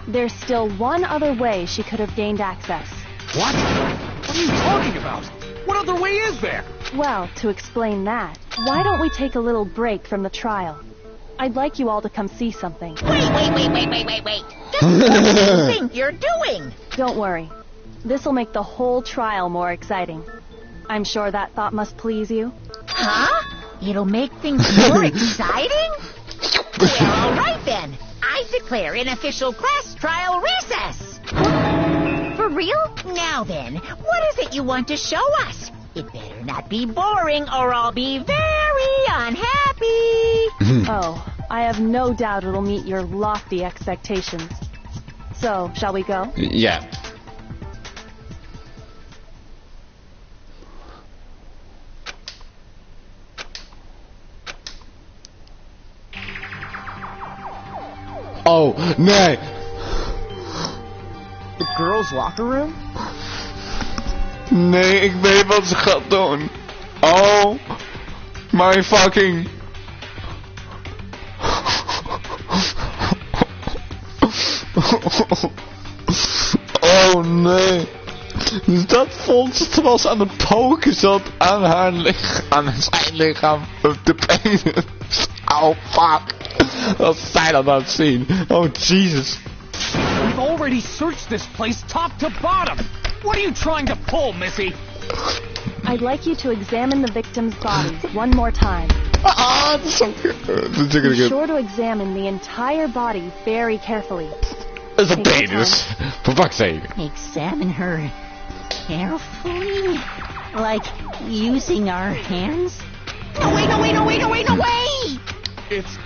There's still one other way she could have gained access.
What? What are you talking about? What other way is there?
Well, to explain that, why don't we take a little break from the trial? I'd like you all to come see something.
Wait. Just what do you think you're doing?
Don't worry. This'll make the whole trial more exciting. I'm sure that thought must please you.
Huh? It'll make things more exciting? Well, all right then. I declare an official class trial recess.
For real?
Now then, what is it you want to show us? It better not be boring or I'll be very unhappy.
Oh, I have no doubt it'll meet your lofty expectations. So, shall we go?
Yeah. Oh, nee.
The girls' locker room?
Nee, ik weet wat ze gaat doen. Oh, my fucking... Oh nee. Dus dat vond ze terwijl ze aan de poken zat aan haar lichaam, aan zijn lichaam, de penis. Oh fuck. Wat zij dat aan het zien. Oh Jesus.
We've already searched this place top to bottom. What are you trying to pull, Missy?
I'd like you to examine the victim's bodies one more time.
Ah, dat is zo good.
Be sure to examine the entire body very carefully.
Dat is een penis. For fuck's sake.
Examine her carefully? Like using our hands? No way!
It's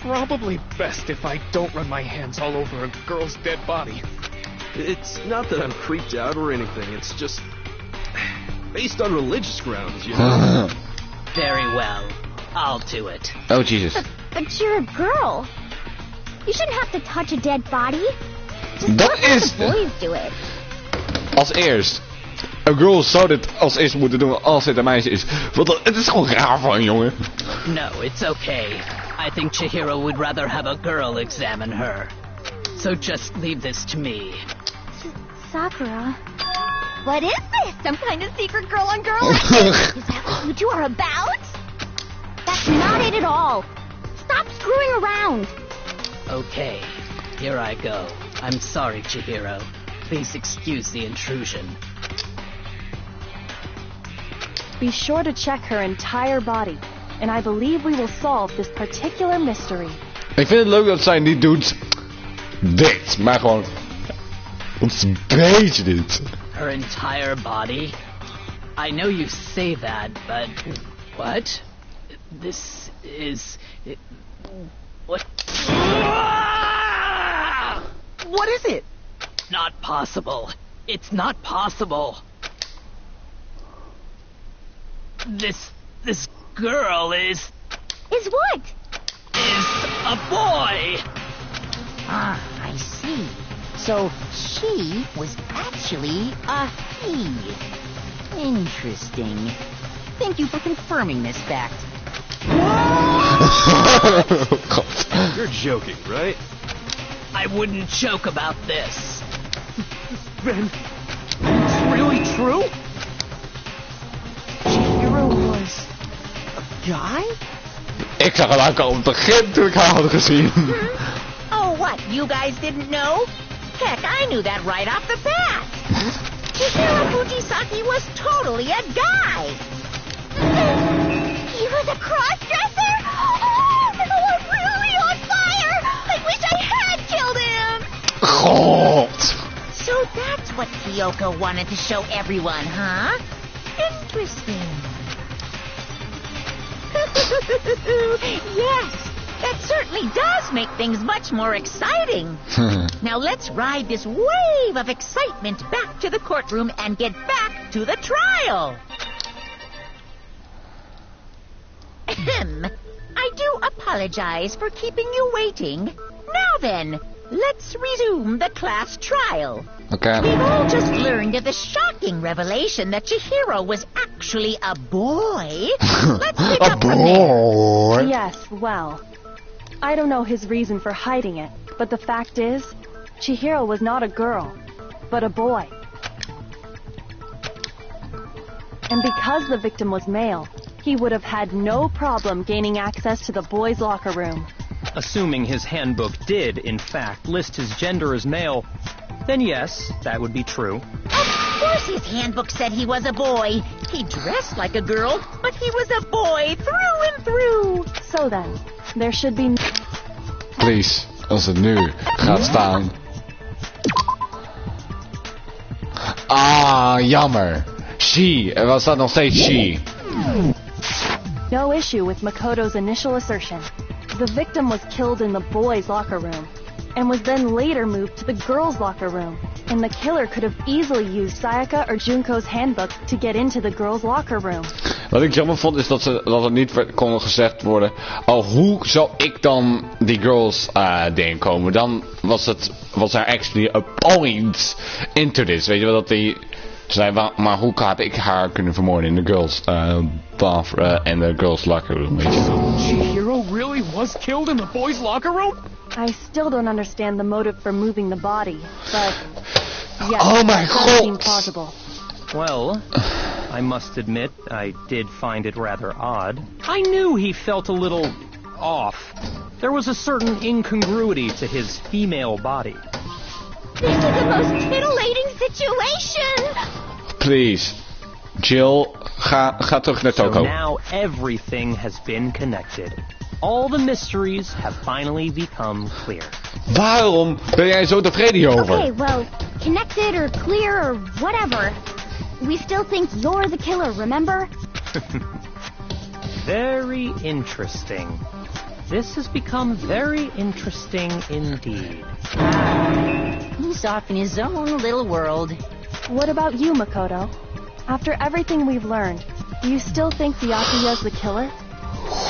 probably best if I don't run my hands all over a girl's dead body.
It's not that I'm creeped out or anything, it's just based on religious grounds, you know?
Very well. I'll do it.
Oh Jesus.
But you're a girl. You shouldn't have to touch a dead body. Just
Dat
let
is...
the boys do it.
Als eerst. Een girl zou dit als eerste moeten doen als het een meisje is. Want het is gewoon raar van een jongen.
No, it's okay. I think Chihiro would rather have a girl examine her. So just leave this to me.
Sakura. What is this? Some kind of secret girl-on-girl action? Is that what you two are about? That's not it at all. Stop screwing around.
Okay, here I go. I'm sorry, Chihiro. Please excuse the intrusion.
Be sure to check her entire body, and I believe we will solve this particular mystery.
Ik vind het leuk dat zij niet doet dit, maar gewoon een beetje dit.
Her entire body? I know you say that, but... What? This is... What?
What is it?
Not possible. It's not possible. This girl is
what?
Is a boy.
Ah, I see. So she was actually a he. Interesting. Thank you for confirming this fact.
You're joking, right?
I wouldn't joke about this.
Ben, it's really true?
Chihiro was a guy?
Ik zag het al op het begin toen ik haar had gezien.
Oh, what? You guys didn't know? Heck, I knew that right off the bat. Chihiro Fujisaki was totally a guy.
He was a cross-dresser? Oh, I'm really on fire! I wish I had killed him!
God.
So that's what Kyoko wanted to show everyone, huh? Interesting. Yes, that certainly does make things much more exciting. Now let's ride this wave of excitement back to the courtroom and get back to the trial. Ahem. I do apologize for keeping you waiting. Now then, let's resume the class trial.
Okay.
We've all just learned of the shocking revelation that Chihiro was actually a boy. Let's pick
A
up from there.
boy.
Yes, well, I don't know his reason for hiding it, but the fact is, Chihiro was not a girl, but a boy. And because the victim was male, he would have had no problem gaining access to the boys' locker room.
Assuming his handbook did, in fact, list his gender as male, then yes, that would be true.
Of course his handbook said he was a boy. He dressed like a girl, but he was a boy through and through.
So then, there should be...
Please, als het nu gaat staan. Ah, jammer. She, er was dat nog steeds she.
no issue with Makoto's initial assertion. The victim was killed in the boys' locker room, and was then later moved to the girls' locker room, and the killer could have easily used Sayaka or Junko's handbook to get into the girls' locker room.
Wat ik jammer vond is dat het niet kon gezegd worden. Oh, hoe zou ik dan die girls ding komen? Dan was er actually a point into this. Weet je wel, dat die zei, maar hoe had ik haar kunnen vermoorden in de girls bath en de girls locker room, weet je wel.
Chihiro really was killed in the boys' locker room?
I still don't understand the motive for moving the body, but yes,
Oh my
it does seem
God.
plausible.
Well, I must admit, I did find it rather odd. I knew he felt a little off. There was a certain incongruity to his female body.
This is the most titillating situation!
Please, Jill, ga terug naar
So
Toko.
now everything has been connected. All the mysteries have finally become clear.
Waarom ben jij zo tevreden hierover?
Okay, well, connected or clear or whatever. We still think you're the killer, remember?
Very interesting. This has become very interesting indeed.
He's off in his own little world.
What about you, Makoto? After everything we've learned, do you still think Byakuya's the killer?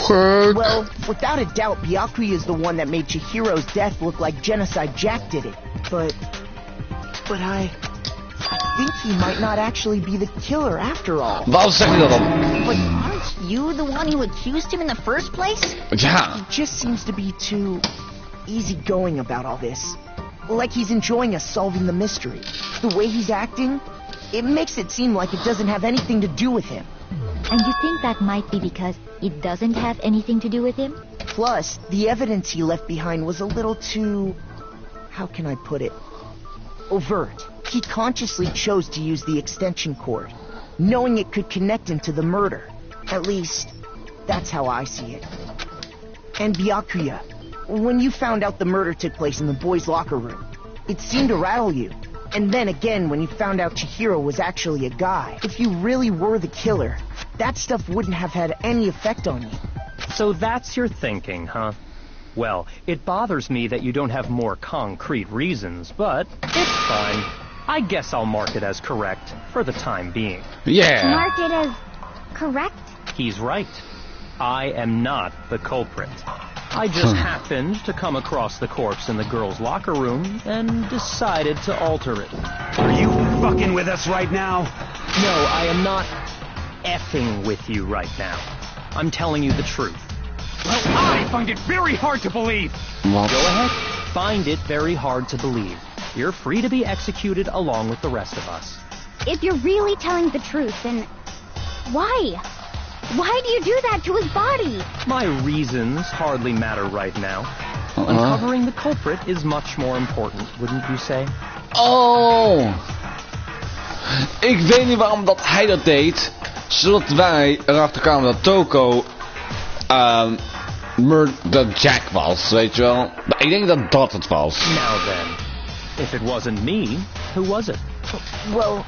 Well, without a doubt, Byakuya is the one that made Chihiro's death look like Genocide Jack did it. But I think he might not actually be the killer after all.
Waarom zeg je dat dan?
But aren't you the one who accused him in the first place?
Ja.
He just seems to be too easygoing about all this. Like he's enjoying us solving the mystery. The way he's acting, it makes it seem like it doesn't have anything to do with him.
And you think that might be because it doesn't have anything to do with him?
Plus, the evidence he left behind was a little too... how can I put it? Overt. He consciously chose to use the extension cord, knowing it could connect him to the murder. At least, that's how I see it. And Byakuya, when you found out the murder took place in the boys' locker room, it seemed to rattle you. And then again, when you found out Chihiro was actually a guy, if you really were the killer, that stuff wouldn't have had any effect on you.
So that's your thinking, huh? Well, it bothers me that you don't have more concrete reasons, but it's fine. I guess I'll mark it as correct for the time being.
Yeah.
Mark it as correct?
He's right. I am not the culprit. I just happened to come across the corpse in the girls' locker room and decided to alter it.
Are you fucking with us right now?
No, I am not effing with you right now. I'm telling you the truth.
Well, I find it very hard to believe.
Wat?
Go ahead. Find it very hard to believe. You're free to be executed along with the rest of us.
If you're really telling the truth, then why? Why do you do that to his body?
My reasons hardly matter right now. Uncovering the culprit is much more important, wouldn't you say?
Oh! Ik weet niet waarom dat hij dat deed, zodat wij erachter kwamen dat Toko dat Jack was, weet je wel. Ik denk dat dat het was.
Now then, if it wasn't me, who was it?
Well,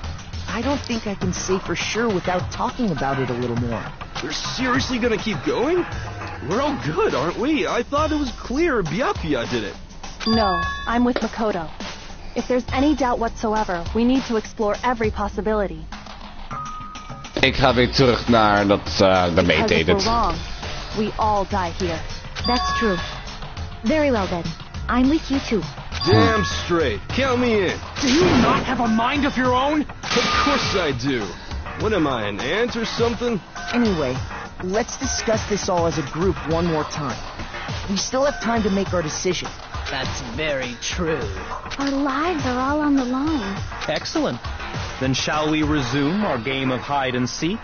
I don't think I can say for sure without talking about it a little more.
We're seriously gonna keep going? We're all good, aren't we? I thought it was clear Byakuya did it.
No, I'm with Makoto. If there's any doubt whatsoever, we need to explore every possibility.
Ik ga weer terug naar dat de meet
Because
deed
if
het.
we're wrong, we all die here.
That's true. Very well then. I'm with you too.
Damn straight. Count me in.
Do you not have a mind of your own?
Of course I do. What am I, an ant or something?
Anyway, let's discuss this all as a group one more time. We still have time to make our decision.
That's very true.
Our lives are all on the line.
Excellent. Then shall we resume our game of hide and seek?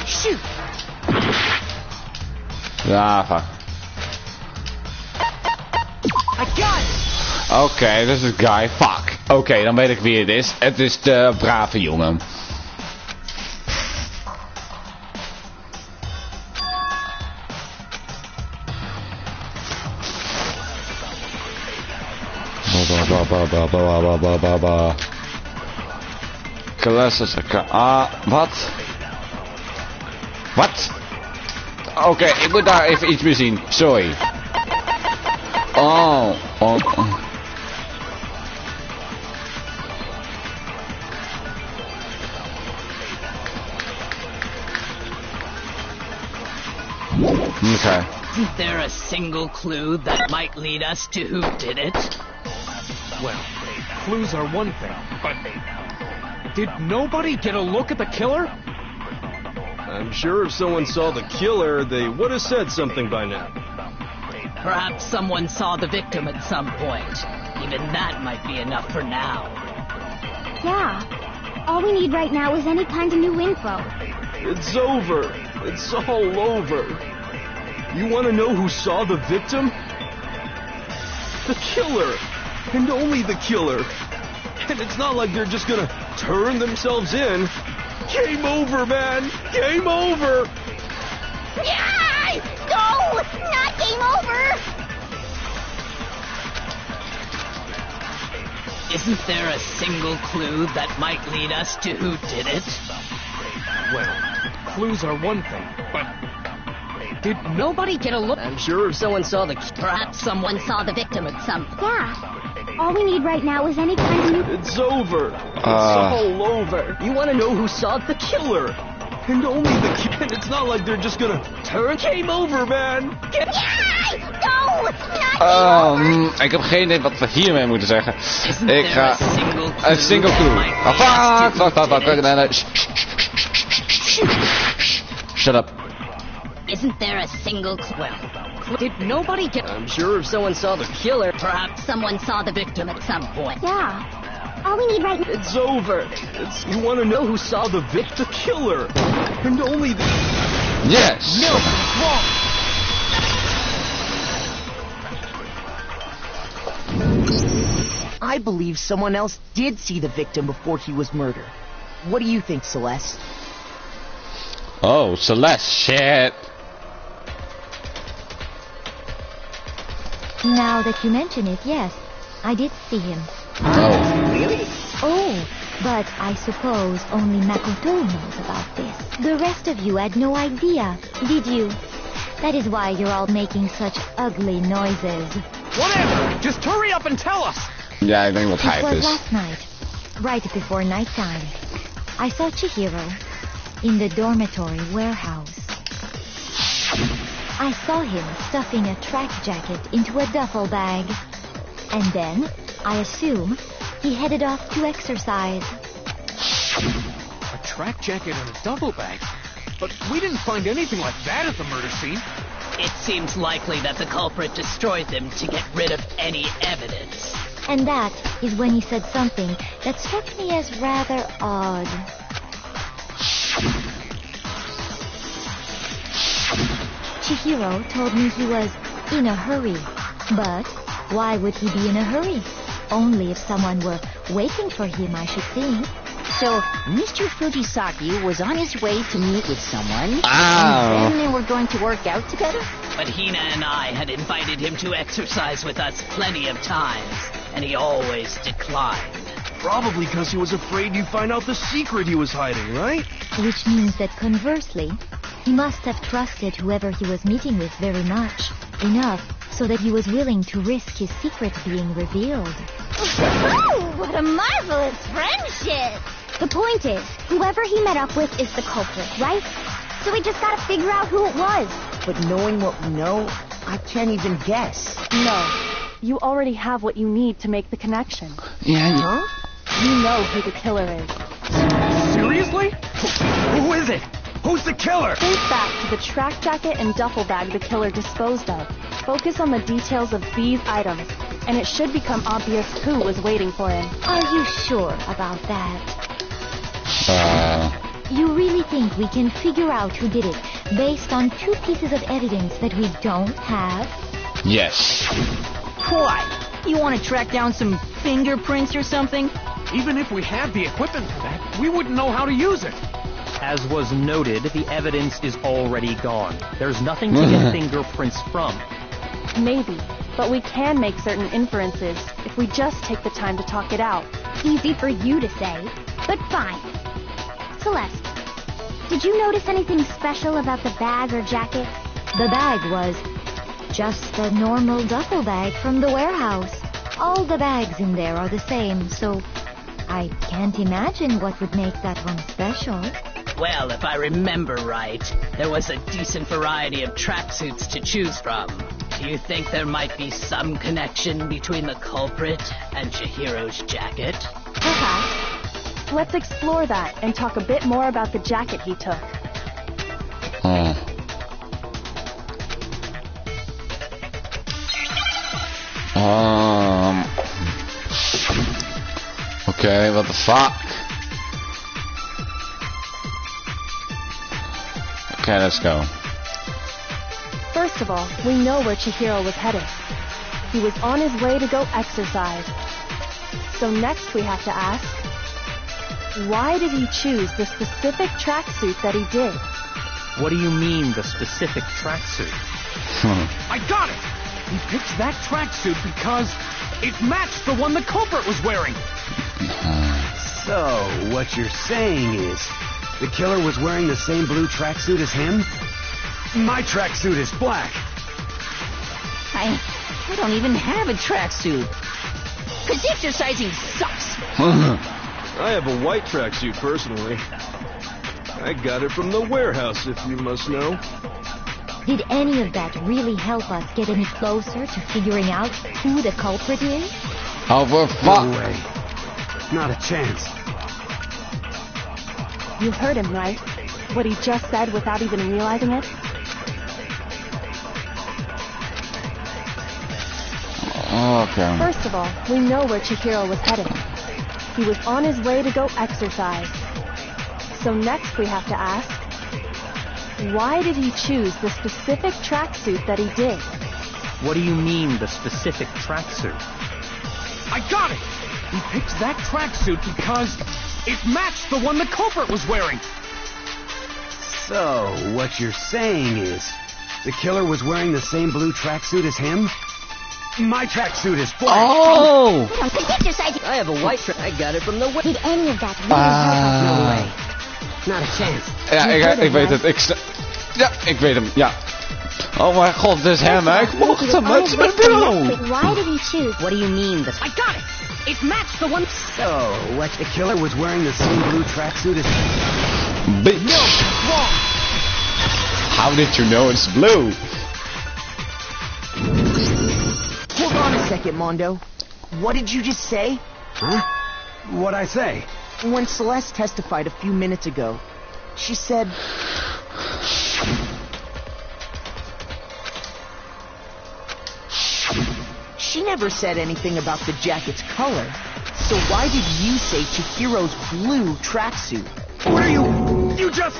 Shoot!
Ja, fuck.
I got it!
Oké, dat is het guy. Fuck. Oké, dan weet ik wie het is. Het is de brave jongen. Wat? Wat? Oké, ik moet daar even iets meer zien. Sorry. Oh. Okay.
Isn't there a single clue that might lead us to who did it?
Well, clues are one thing, but did nobody get a look at the killer?
I'm sure if someone saw the killer, they would have said something by now.
Perhaps someone saw the victim at some point. Even that might be enough for now.
Yeah. All we need right now is any kind of new info.
It's over. It's all over. You want to know who saw the victim? The killer. And only the killer. And it's not like they're just gonna turn themselves in. Game over, man. Game over.
Yeah! No! Not game over!
Isn't there a single clue that might lead us to who did it?
Well, clues are one thing, but did nobody get a look?
I'm sure if someone saw the... Perhaps someone saw the victim at some...
Yeah. All we need right now is any kind of new...
It's over. It's all over. You want to know who saw the killer? And only the killer. And it's not like they're just gonna turn. Game over, man.
Yeah! No! Not game over!
Ik heb geen idee wat we hiermee moeten zeggen. Ik ga... Een single clue. Fuck. Shut up.
Isn't there a single clue? Well, did nobody get... I'm sure if someone saw the killer, perhaps someone saw the victim at some point.
Yeah. All we need right now...
It's over. You want to know who saw the victim? The killer. And only the...
Yes.
No, wrong.
I believe someone else did see the victim before he was murdered. What do you think, Celeste?
Oh, Celeste, shit.
Now that you mention it, yes, I did see him.
Oh.
Really?
Oh, but I suppose only Makoto knows about this. The rest of you had no idea, did you? That is why you're all making such ugly noises.
Whatever! Just hurry up and tell us!
Ja, ik denk dat hij
It
het
was
is.
last night, right before nighttime. I saw Chihiro in the dormitory warehouse. I saw him stuffing a track jacket into a duffel bag. And then, I assume, he headed off to exercise.
A track jacket and a duffel bag? But we didn't find anything like that at the murder scene.
It seems likely that the culprit destroyed them to get rid of any evidence.
And that is when he said something that struck me as rather odd. Chihiro told me he was in a hurry. But why would he be in a hurry? Only if someone were waiting for him, I should think.
So, Mr. Fujisaki was on his way to meet with someone,
Ah.
and then they were going to work out together?
But Hina and I had invited him to exercise with us plenty of times, and he always declined.
Probably because he was afraid you'd find out the secret he was hiding, right?
Which means that conversely, he must have trusted whoever he was meeting with very much. Enough so that he was willing to risk his secret being revealed.
Oh, what a marvelous friendship!
The point is, whoever he met up with is the culprit, right? So we just gotta figure out who it was.
But knowing what we know, I can't even guess.
No. You already have what you need to make the connection.
Yeah.
You know who the killer is.
Seriously?
Who is it? Who's the killer?
Think back to the track jacket and duffel bag the killer disposed of. Focus on the details of these items, and it should become obvious who was waiting for him.
Are you sure about that? You really think we can figure out who did it based on 2 pieces of evidence that we don't have?
Yes.
What? You want to track down some fingerprints or something?
Even if we had the equipment for that, we wouldn't know how to use it.
As was noted, the evidence is already gone. There's nothing to get fingerprints from.
Maybe, but we can make certain inferences if we just take the time to talk it out.
Easy for you to say, but fine. Celeste, did you notice anything special about the bag or jacket?
The bag was just a normal duffel bag from the warehouse. All the bags in there are the same, so I can't imagine what would make that one special.
Well, if I remember right, there was a decent variety of tracksuits to choose from. Do you think there might be some connection between the culprit and Chihiro's jacket?
Perhaps. Let's explore that and talk a bit more about the jacket he took.
Okay, what the fuck? Okay, let's go.
First of all, we know where Chihiro was headed. He was on his way to go exercise. So next we have to ask, why did he choose the specific tracksuit that he did?
What do you mean, the specific tracksuit?
I got it! He picked that tracksuit because it matched the one the culprit was wearing.
So, what you're saying is, the killer was wearing the same blue tracksuit as him? My tracksuit is black.
I don't even have a tracksuit. 'Cause exercising sucks.
I have a white tracksuit personally. I got it from the warehouse, if you must know.
Did any of that really help us get any closer to figuring out who the culprit is?
Oh, for fuck!
No way. Not a chance.
You heard him, right? What he just said without even realizing it?
Okay.
First of all, we know where Chihiro was headed. He was on his way to go exercise. So next we have to ask, why did he choose the specific tracksuit that he did?
What do you mean, the specific tracksuit?
I got it! He picked that tracksuit because it matched the one the culprit was wearing.
So, what you're saying is, the killer was wearing the same blue tracksuit as him? My tracksuit is black.
Oh!
Exercising.
I have a white track. I got it from the...
Did any of that really help us?
No way. Not a chance.
Ja, ik weet het. Ja, ik weet hem. Ja. Oh mijn god, dit is hem, hè. Ik mocht hem. Het is mijn bureau.
Why did he choose?
What do you mean?
I got it! It matched the one...
So, what the killer was wearing the same blue tracksuit as...
Bitch.
No, wrong!
How did you know it's blue?
Hold on a second, Mondo. What did you just say?
Huh? What'd I say?
When Celeste testified a few minutes ago, she said... She never said anything about the jacket's color. So why did you say Chihiro's blue tracksuit?
What are you... You just...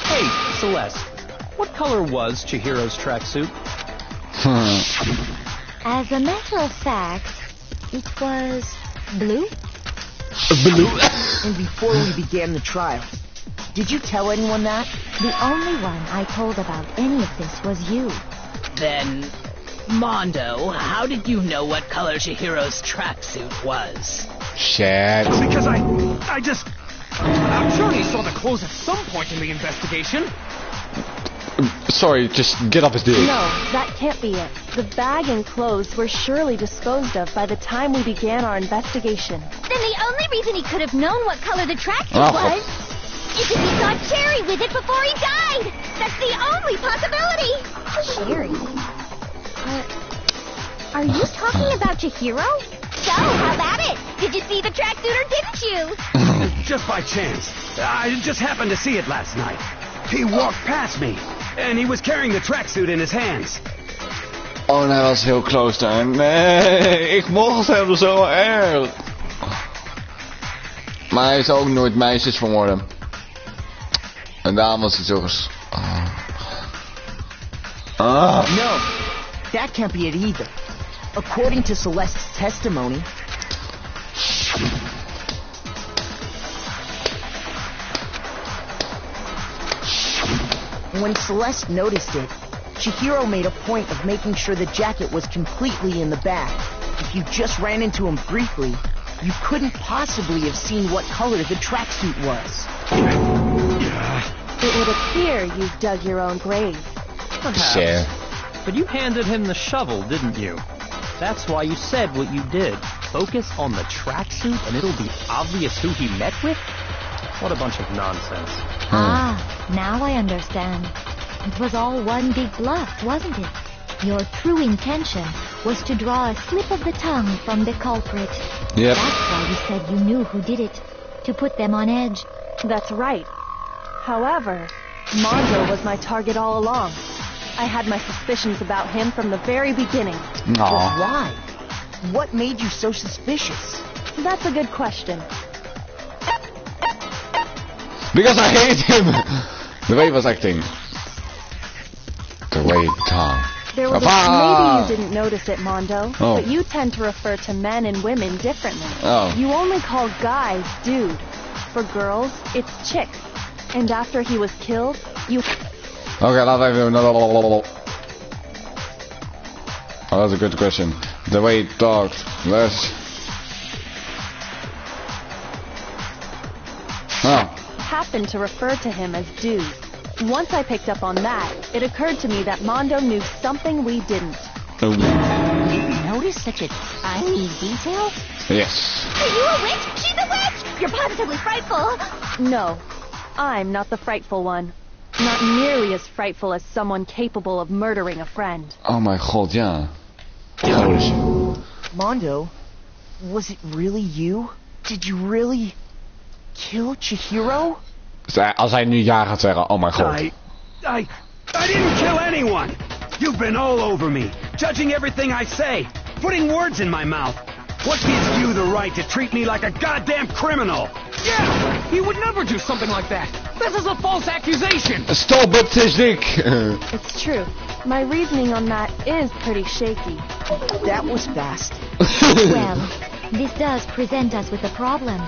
Hey, Celeste, what color was Chihiro's tracksuit?
As a matter of fact, it was blue.
Blue?
And before we began the trial, did you tell anyone that?
The only one I told about any of this was you.
Then, Mondo, how did you know what color Chihiro's tracksuit was?
Shit.
Because I just... I'm sure he saw the clothes at some point in the investigation.
Sorry, just get up his dick.
No, that can't be it. The bag and clothes were surely disposed of by the time we began our investigation.
Then the only reason he could have known what color the tracksuit was is if he saw Cherry with it before he died. That's the only possibility.
Cherry?
Are you talking about Chihiro? So, how about it? Did you see the tracksuit or didn't you?
Just by chance. I just happened to see it last night. He walked past me, and he was carrying the tracksuit in his hands.
Oh, hij was heel close daar. Nee, ik mocht hem zo erg. Maar hij is ook nooit meisjes vermoorden. En daarom was hij zo
No, that can't be it either. According to Celeste's testimony... When Celeste noticed it, Chihiro made a point of making sure the jacket was completely in the bag. If you just ran into him briefly, you couldn't possibly have seen what color the tracksuit was.
It would appear you dug your own grave.
Perhaps.
Share.
But you handed him the shovel, didn't you? That's why you said what you did. Focus on the tracksuit and it'll be obvious who he met with? What a bunch of nonsense.
Ah, now I understand. It was all one big bluff, wasn't it? Your true intention was to draw a slip of the tongue from the culprit.
Yep.
That's why you said you knew who did it. To put them on edge.
That's right. However, Mondo was my target all along. I had my suspicions about him from the very beginning.
But why? What made you so suspicious?
That's a good question.
Because I hate him! The way he was acting. The way he talked.
There was maybe you didn't notice it, Mondo,
Oh.
but you tend to refer to men and women differently.
Oh.
You only call guys dude. For girls, it's chick. And after he was killed, you...
Okay, laten we even doen. Oh, that's a good question. The way he talked. Let's... Oh.
happened to refer to him as dude. Once I picked up on that, it occurred to me that Mondo knew something we didn't.
You noticed such a tiny detail?
Yes.
Are you a witch? She's a witch! You're positively frightful.
No, I'm not the frightful one. Not nearly as frightful as someone capable of murdering a friend.
Oh my god, ja. Holy shit.
Mondo, was it really you? Did you really kill Chihiro?
Als hij nu ja gaat zeggen, oh my god.
I didn't kill anyone! You've been all over me, judging everything I say, putting words in my mouth. What gives you the right to treat me like a goddamn criminal?
Yeah! He would never do something like that! This is a false accusation!
Stop het, is dik!
It's true. My reasoning on that is pretty shaky.
That was fast.
Well, this does present us with a problem.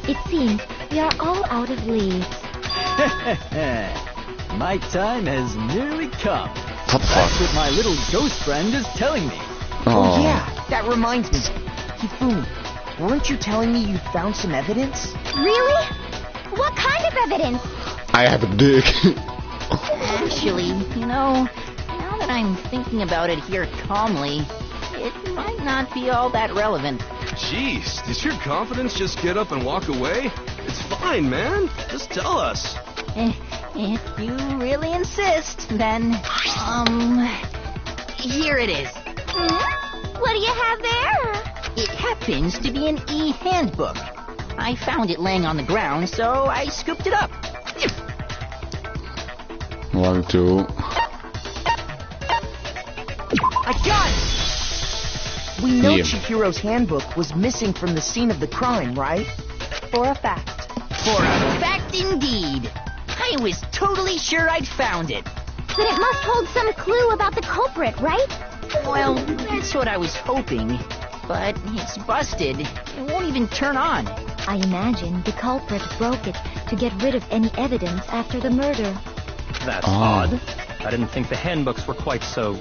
It seems we are all out of leads.
My time has nearly come.
What the fuck?
That's what my little ghost friend is telling me.
Oh yeah, that reminds me. Hifumi, weren't you telling me you found some evidence?
Really? What kind of evidence?
I have a dick.
Actually, you know, now that I'm thinking about it here calmly, it might not be all that relevant.
Jeez, did your confidence just get up and walk away? It's fine, man. Just tell us.
If you really insist, then, here it is.
What do you have there?
It happens to be an e-handbook. I found it laying on the ground, so I scooped it up.
1, 2.
I got it! We know
Yeah.
Chihiro's handbook was missing from the scene of the crime, right?
For a fact.
For a fact indeed. I was totally sure I'd found it.
Then it must hold some clue about the culprit, right?
Well, that's what I was hoping. But it's busted. It won't even turn on.
I imagine the culprit broke it to get rid of any evidence after the murder.
That's odd. I didn't think the handbooks were quite so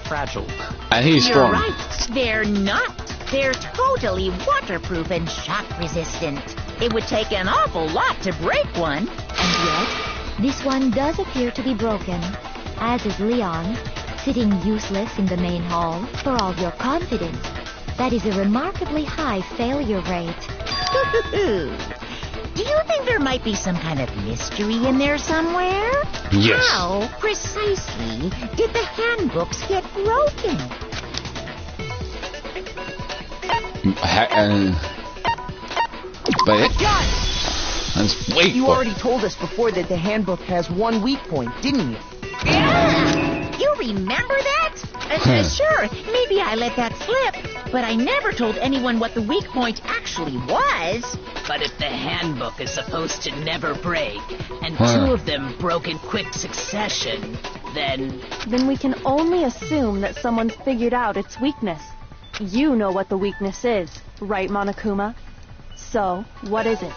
fragile.
And he's
You're
strong.
right. They're not. They're totally waterproof and shock resistant. It would take an awful lot to break one.
And yet, this one does appear to be broken, as is Leon, sitting useless in the main hall for all your confidence. That is a remarkably high failure rate.
Do you think there might be some kind of mystery in there somewhere?
Yes.
How precisely did the handbooks get broken?
But it,
Got it!
that's weak.
You already told us before that the handbook has one weak point, didn't you?
Yeah! You remember that? Sure, maybe I let that slip, but I never told anyone what the weak point actually was. But if the handbook is supposed to never break, and two of them broke in quick succession, then
Then we can only assume that someone's figured out its weakness. You know what the weakness is, right, Monokuma? So, what is it?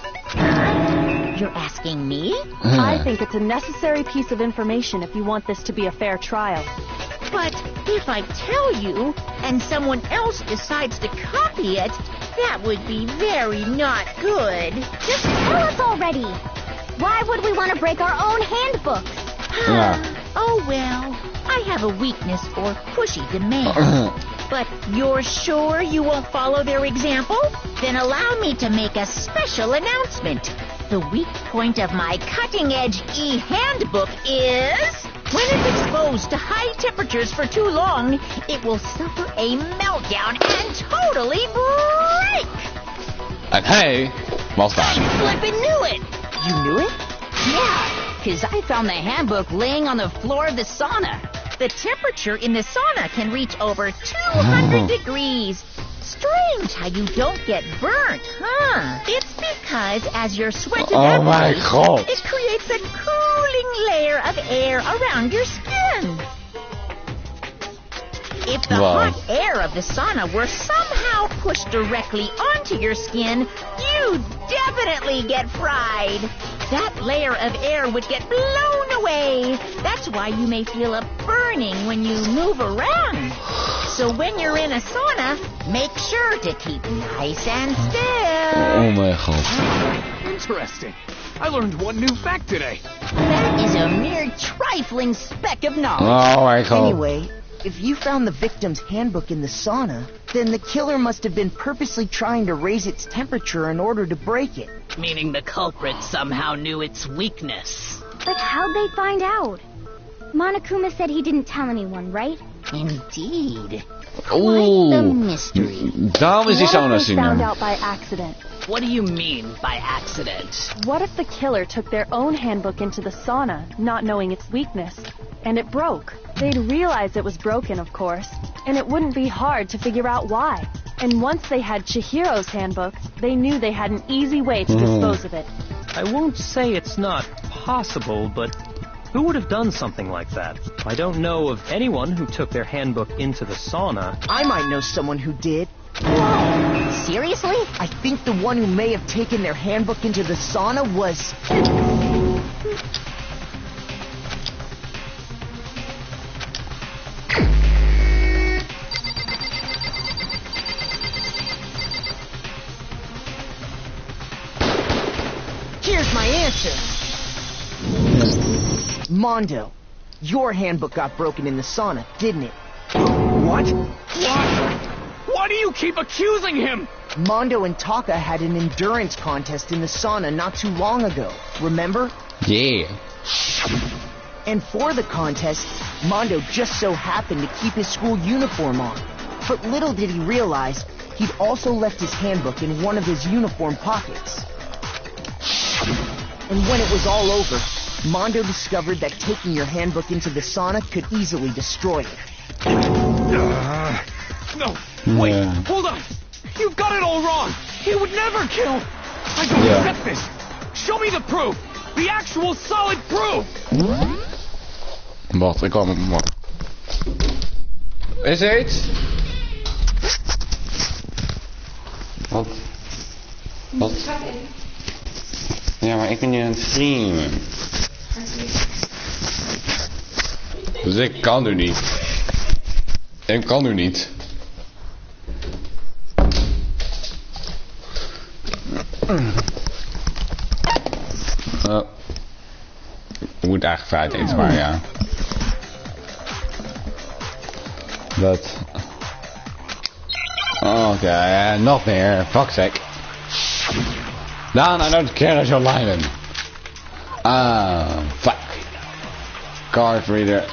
You're asking me?
I think it's a necessary piece of information if you want this to be a fair trial.
But if I tell you, and someone else decides to copy it, that would be very not good.
Just tell us already. Why would we want to break our own handbooks?
Oh well, I have a weakness for pushy demands. But you're sure you won't follow their example? Then allow me to make a special announcement. The weak point of my cutting-edge e-handbook is... when it's exposed to high temperatures for too long, it will suffer a meltdown and totally break!
And hey, well done.
Flippin' knew it!
You knew it?
Yeah, because I found the handbook laying on the floor of the sauna. The temperature in the sauna can reach over 200 degrees. Strange how you don't get burnt, huh? It's because as your sweat
Oh my
evaporates,
God.
it creates a cooling layer of air around your skin. If the
Wow.
hot air of the sauna were somehow pushed directly onto your skin, you'd definitely get fried. That layer of air would get blown away. That's why you may feel a burning when you move around. So when you're in a sauna, make sure to keep nice and still.
Oh my god.
Interesting. I learned one new fact today.
That is a mere trifling speck of knowledge.
Oh my god.
Anyway, if you found the victim's handbook in the sauna, then the killer must have been purposely trying to raise its temperature in order to break it.
Meaning the culprit somehow knew its weakness.
But how'd they find out? Monokuma said he didn't tell anyone, right?
Indeed. Quite the mystery.
Daarom is die
What
sauna
if they
scene.
found out by accident?
What do you mean by accident?
What if the killer took their own handbook into the sauna, not knowing its weakness, and it broke? They'd realize it was broken, of course, and it wouldn't be hard to figure out why. And once they had Chihiro's handbook, they knew they had an easy way to dispose of it.
I won't say it's not possible, but who would have done something like that? I don't know of anyone who took their handbook into the sauna.
I might know someone who did.
Whoa! Seriously?
I think the one who may have taken their handbook into the sauna was... Here's my answer. Mondo, your handbook got broken in the sauna, didn't it?
What? Why? Why do you keep accusing him?
Mondo and Taka had an endurance contest in the sauna not too long ago, remember?
Yeah.
And for the contest, Mondo just so happened to keep his school uniform on. But little did he realize, he'd also left his handbook in one of his uniform pockets. And when it was all over, Mondo discovered that taking your handbook into the sauna could easily destroy it.
No, wait, hold on. You've got it all wrong. He would never kill. I don't accept this. Show me the proof. The actual solid proof.
Wacht, ik kwam op. Is er iets? Wat? Ja, maar ik ben nu aan het streamen. Dus ik kan nu niet. Ik kan nu niet. Ik moet eigenlijk fruit eten, maar ja. Dat. Oké, nog meer. Fuck's sake. Daan, I don't care that you're lying. Fuck. Card reader.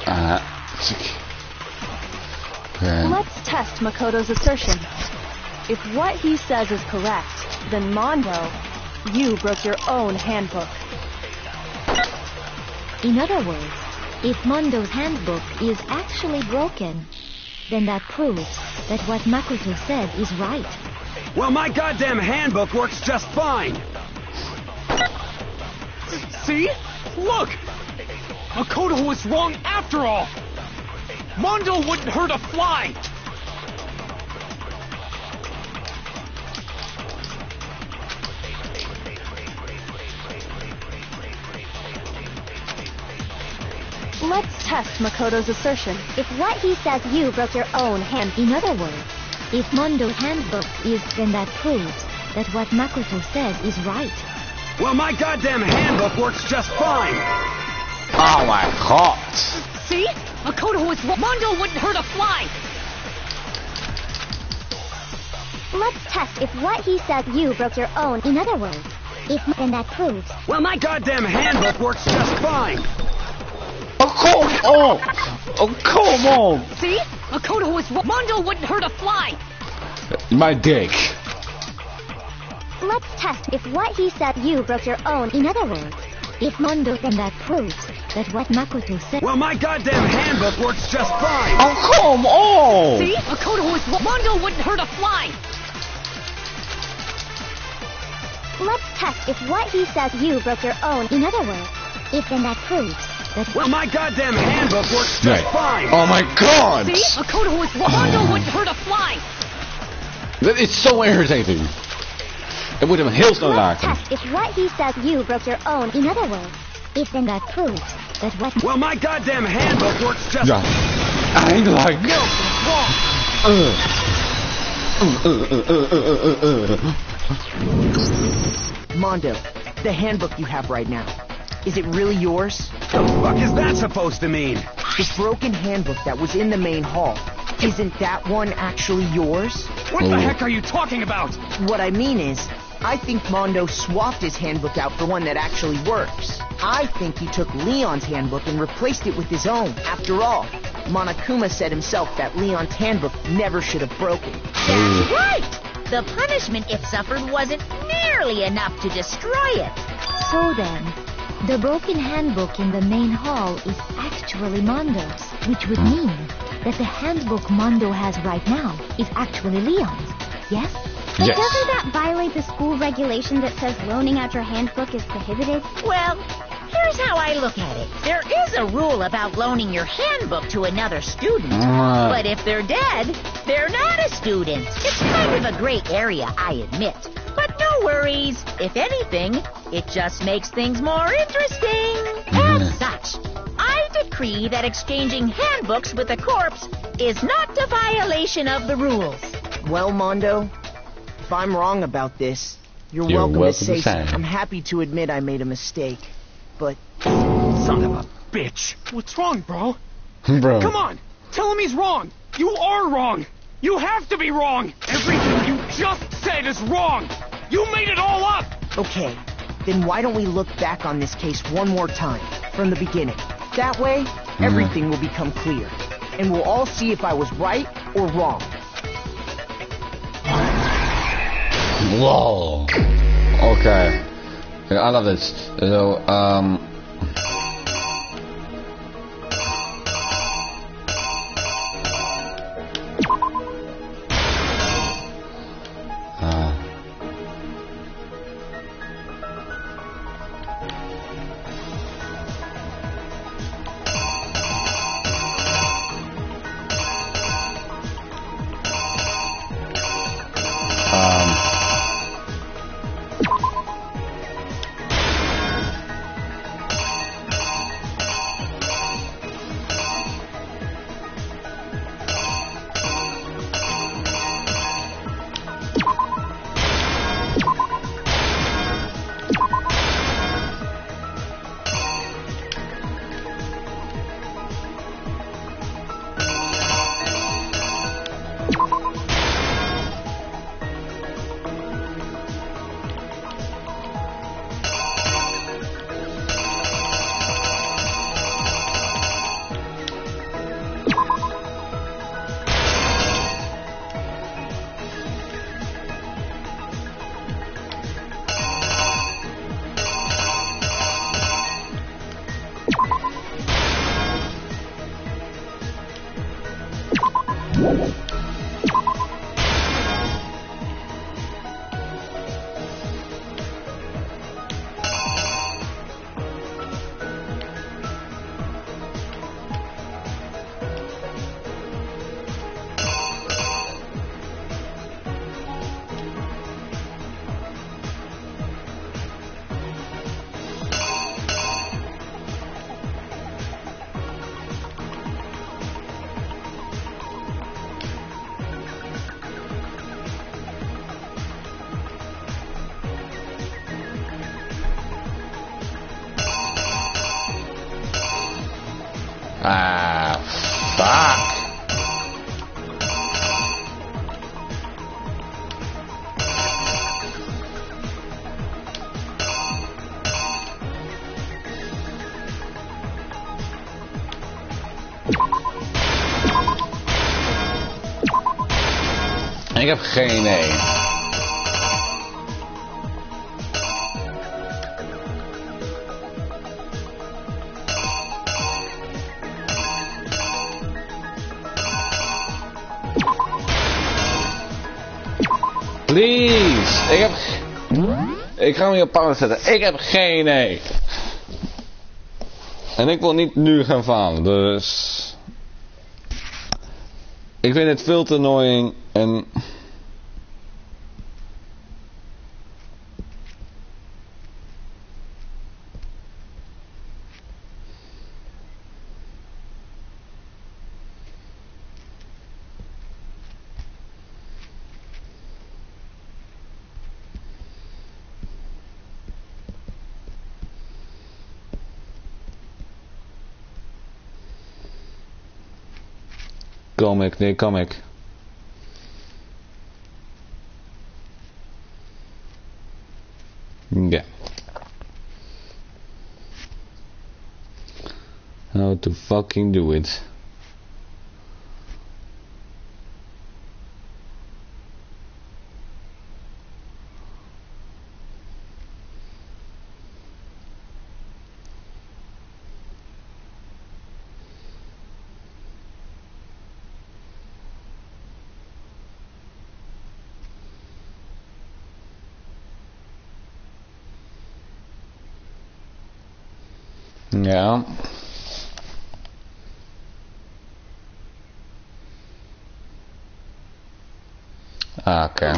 Okay.
Let's test Makoto's assertion. If what he says is correct, then Mondo, you broke your own handbook.
In other words, if Mondo's handbook is actually broken, then that proves that what Makoto said is right.
Well, my goddamn handbook works just fine.
See? Look! Makoto was wrong after all! Mondo wouldn't hurt a fly!
Let's test Makoto's assertion.
If what he says you broke your own hand.
In other words, if Mondo's handbook is, then that proves that what Makoto says is right.
Well, my goddamn handbook works just fine.
Oh my god.
See? Makoto was wrong. Mondo wouldn't hurt a fly.
Let's test if what he says you broke your own. In other words, then that proves.
Well, my goddamn handbook works just fine.
Oh, come on! Oh, come on!
See? Makoto was wrong. Mondo wouldn't hurt a fly.
My dick.
Let's test if what he said you broke your own.
In other words, if Mondo, then that proves that what Makoto said.
Well, my goddamn handbook works just fine.
Oh, come on!
See? Makoto was wrong. Mondo wouldn't hurt a fly.
Let's test if what he says you broke your own.
In other words, if then that proves that.
Well, my goddamn handbook works just fine.
Oh my god!
See? Makoto was wrong. Mondo wouldn't hurt a fly.
That is so irritating. Ik moet hem heel snel raken.
Let's test if what he says you broke your own.
In other words, if then that proves that what.
Well, my goddamn handbook works just.
Ja, eindelijk.
Mondo, the handbook you have right now, is it really yours?
The fuck is that supposed to mean?
The broken handbook that was in the main hall, isn't that one actually yours?
What the heck are you talking about?
What I mean is, I think Mondo swapped his handbook out for one that actually works. I think he took Leon's handbook and replaced it with his own. After all, Monokuma said himself that Leon's handbook never should have broken.
That's right! The punishment it suffered wasn't nearly enough to destroy it.
So then, the broken handbook in the main hall is actually Mondo's, which would mean that the handbook Mondo has right now is actually Leon's. Yes?
But doesn't that violate the school regulation that says loaning out your handbook is prohibited?
Well, here's how I look at it. There is a rule about loaning your handbook to another student. But if they're dead, they're not a student. It's kind of a gray area, I admit. But no worries. If anything, it just makes things more interesting. As such, I decree that exchanging handbooks with a corpse is not a violation of the rules.
Well, Mondo, if I'm wrong about this, you're welcome to say so. I'm happy to admit I made a mistake, but...
Son of a bitch. What's wrong, bro?
Bro.
Come on! Tell him he's wrong! You are wrong! You have to be wrong! Everything you just said said is wrong! You made it all up!
Okay, then why don't we look back on this case one more time, from the beginning? That way, everything will become clear, and we'll all see if I was right or wrong.
Whoa. Okay. I love this. So, fuck. Ik heb geen idee. Please! Ik ga hem hier op pauze zetten. Ik heb geen idee. En ik wil niet nu gaan falen, dus... Ik vind het veel te annoying en... Comic, nee, comic. Yeah. How to fucking do it. Ja. Oké.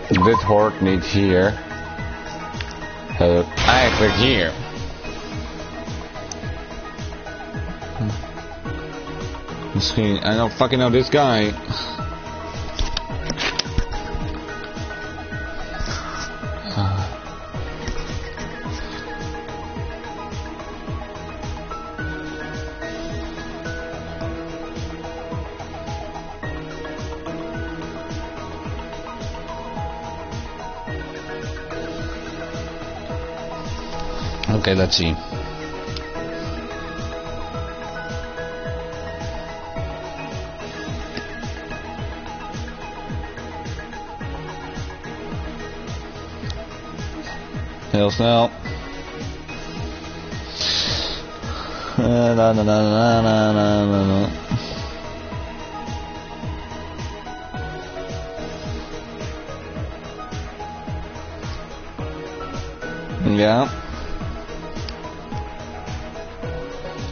Dit hoort niet hier. Het hoort eigenlijk hier. Misschien, I don't fucking know this guy. Okay, let's see. Heel snel. Ja.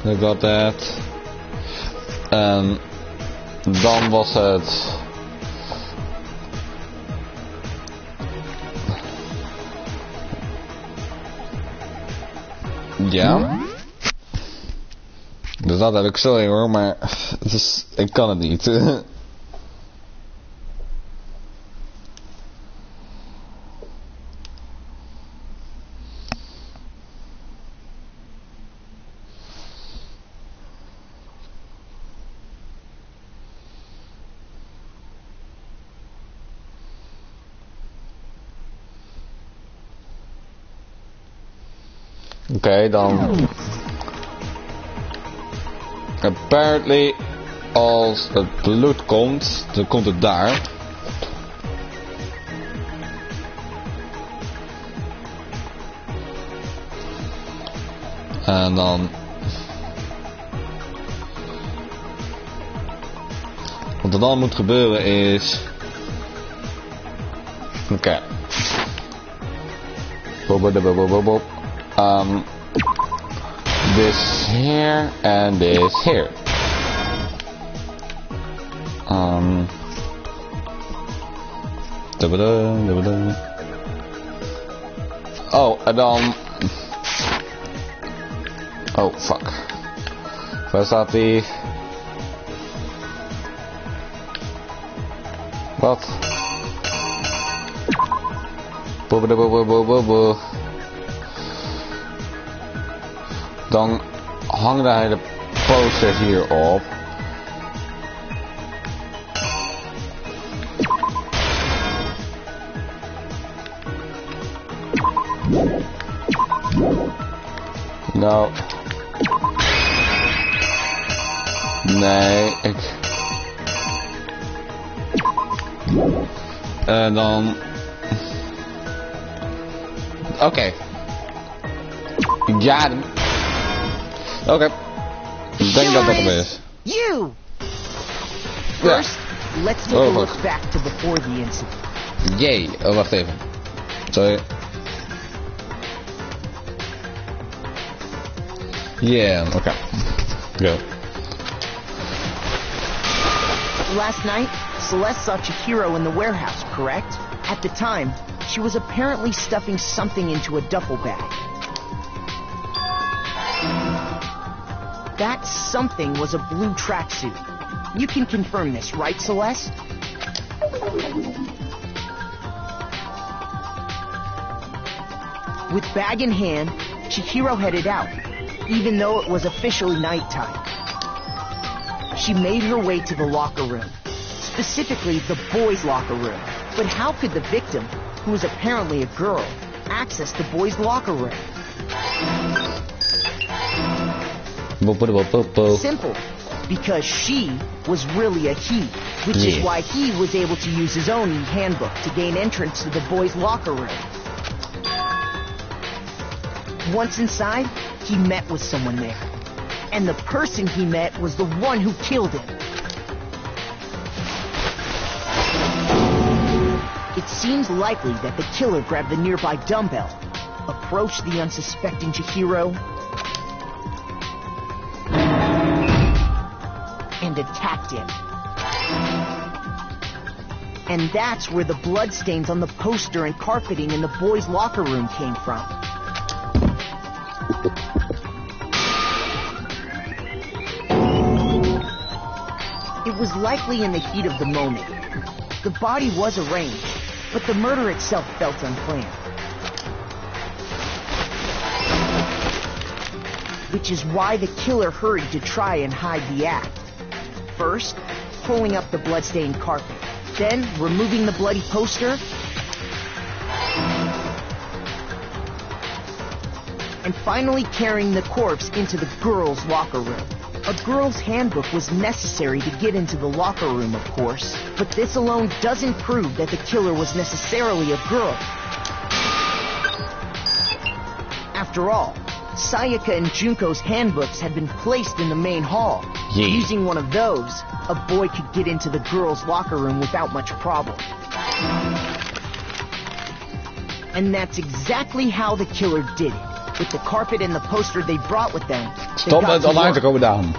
I got that. En dan was het... Ja. Dus dat heb ik, sorry hoor, maar het is, ik kan het niet. Oké, dan... Apparently, als het bloed komt, dan komt het daar. En dan... Wat er dan moet gebeuren is... Oké. This here and this here. Oh, en dan... Oh, fuck. Waar staat die? Wat? Dan hangde hij de posters hier op. Nou. Nee, ik... En dan... Oké. Ja. Oké. Ik denk dat dat hem is.
You! First, let's take a look back to before the incident.
Jee. Oh, wacht even. Sorry. Yeah, okay. Go.
Last night, Celeste saw Chihiro in the warehouse, correct? At the time, she was apparently stuffing something into a duffel bag. That something was a blue tracksuit. You can confirm this, right, Celeste? With bag in hand, Chihiro headed out, even though it was officially nighttime. She made her way to the locker room, specifically the boys' locker room. But how could the victim, who was apparently a girl, access the boys' locker room? Simple, because she was really a he, which is why he was able to use his own e-handbook to gain entrance to the boys' locker room. Once inside, he met with someone there. And the person he met was the one who killed him. It seems likely that the killer grabbed the nearby dumbbell, approached the unsuspecting Chihiro, and attacked him. And that's where the bloodstains on the poster and carpeting in the boys' locker room came from. It was likely in the heat of the moment. The body was arranged, but the murder itself felt unplanned. Which is why the killer hurried to try and hide the act. First, pulling up the bloodstained carpet, then removing the bloody poster, and finally carrying the corpse into the girls' locker room. A girl's handbook was necessary to get into the locker room, of course, but this alone doesn't prove that the killer was necessarily a girl. After all, Sayaka and Junko's handbooks had been placed in the main hall.
Yeah.
Using one of those, a boy could get into the girls' locker room without much problem. And that's exactly how the killer did it. With the carpet and the poster they brought with them.
Stop met online te komen, Daan.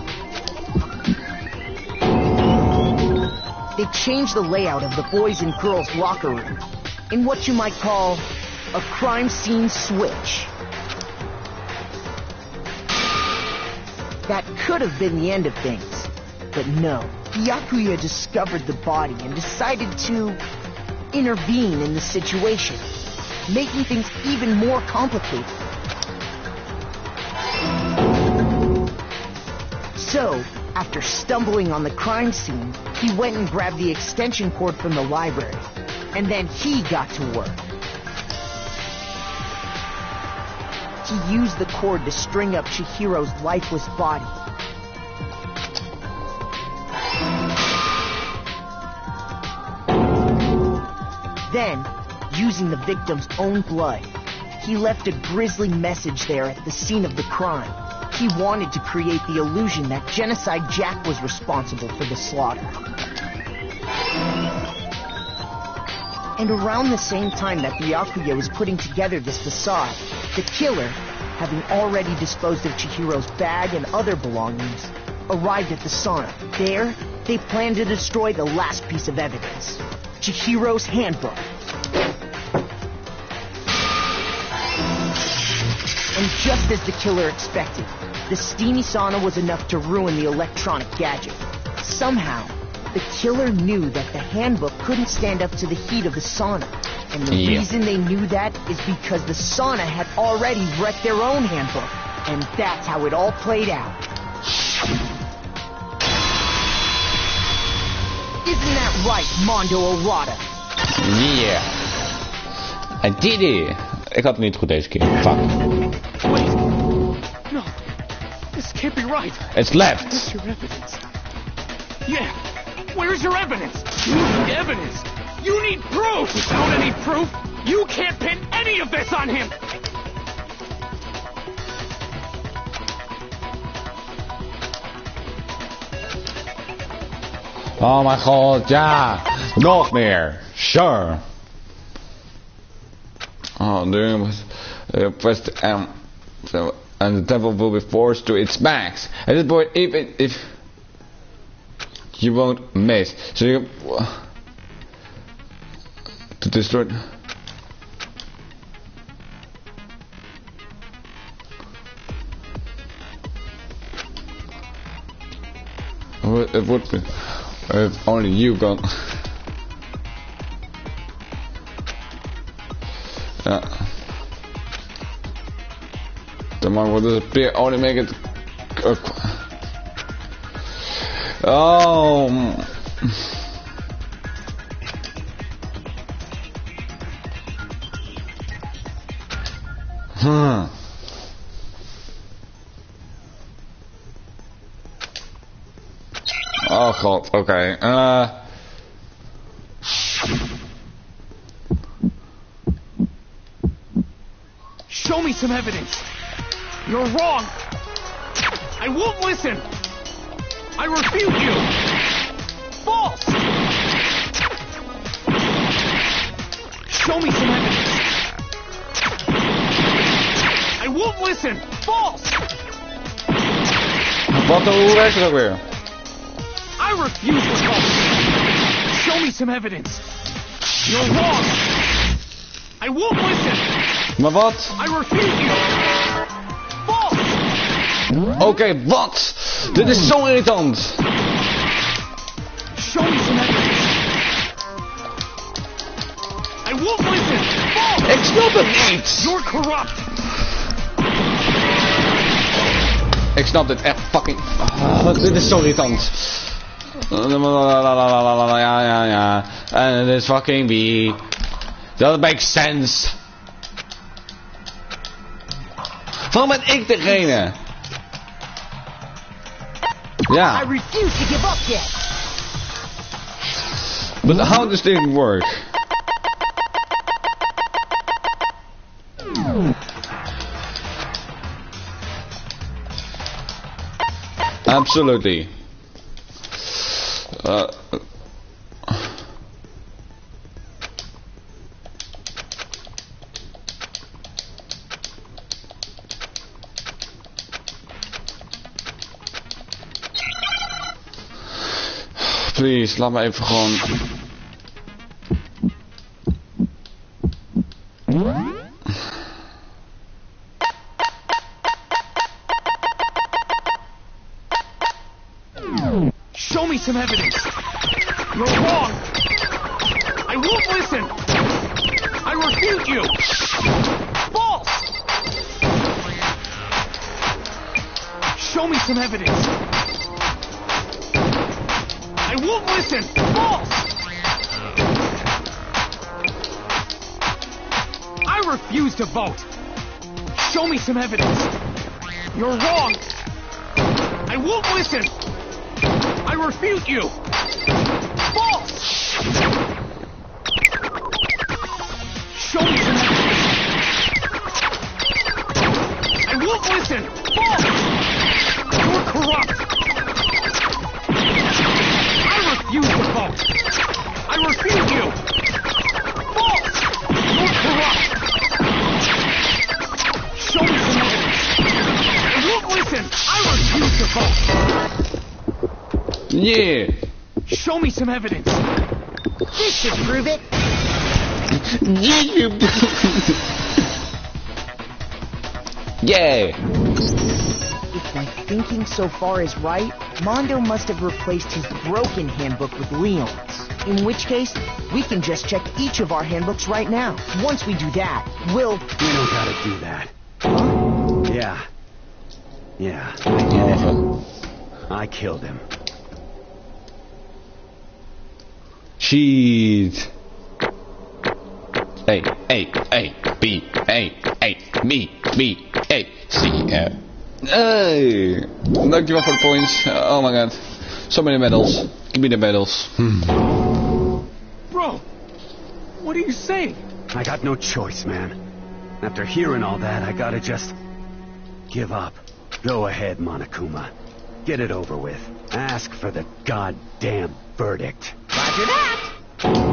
They changed the layout of the boys' and girls' locker room in what you might call a crime scene switch. That could have been the end of things, but no. Byakuya discovered the body and decided to intervene in the situation, making things even more complicated. So, after stumbling on the crime scene, he went and grabbed the extension cord from the library, and then he got to work. He used the cord to string up Chihiro's lifeless body. Then, using the victim's own blood, he left a grisly message there at the scene of the crime. He wanted to create the illusion that Genocide Jack was responsible for the slaughter. And around the same time that Byakuya was putting together this facade, the killer, having already disposed of Chihiro's bag and other belongings, arrived at the sauna. There, they planned to destroy the last piece of evidence, Chihiro's handbook. And just as the killer expected, the steamy sauna was enough to ruin the electronic gadget. Somehow, the killer knew that the handbook couldn't stand up to the heat of the sauna. And the reason they knew that is because the sauna had already wrecked their own handbook. And that's how it all played out. Isn't that right, Mondo Arata?
Yeah. I did it. Ik had het niet goed deze keer. Fuck.
Wait. No. This can't be right.
It's left.
Where's your evidence? Yeah. Where's your evidence? You need evidence. You need proof. Without any proof, you can't pin any of this on him.
Oh mijn god, ja. Nog meer. Sure. Oh, doing press the M. So, and the devil will be forced to its max. At this point, even if you won't miss. So you to destroy. It would be if only you gone. Yeah. The one will disappear, only make it. Oh. Oh god, okay.
Show me some evidence. You're wrong. I won't listen. I refute you. False. Show me some evidence. I won't listen. False.
Hoe werkt het ook weer?
I refuse to talk. Show me some evidence. You're wrong. I won't listen.
Maar wat?
I refuse you. False.
Oké, wat? Dit is zo irritant.
Show me some evidence. I won't listen. False.
Ik snap het niet.
You're corrupt.
Ik snap dit echt fucking. Dit is zo irritant. Ja. And it is fucking B. Doesn't make sense. Waarom ben ik degene? Ja.
I refuse to give up yet.
But how does this work? Absolutely. Please, laat me even gewoon...
Show me some evidence. You're wrong. I won't listen. I refute you. False. Show me some evidence. I won't listen. False. I refuse to vote. Show me some evidence. You're wrong. I won't listen. I refute you. False. Show me some evidence. I won't listen. False. You're corrupt. I refuse to vote. I refute you. False. You're corrupt. Show me some evidence. I won't listen. I refuse to vote.
Yeah.
Show me some evidence.
This should prove it.
Yeah.
If my thinking so far is right, Mondo must have replaced his broken handbook with Leon's. In which case, we can just check each of our handbooks right now. Once we do that, we'll...
We don't gotta do that. Huh? Yeah, I did it. I killed him.
Cheat. A, B, A, B, A, C, Hey. Dankjewel voor de points. Oh my god. So many medals. Give me the medals.
Bro, what are you saying?
I got no choice, man. After hearing all that, I gotta just... give up. Go ahead, Monokuma. Get it over with. Ask for the goddamn verdict.
Roger that.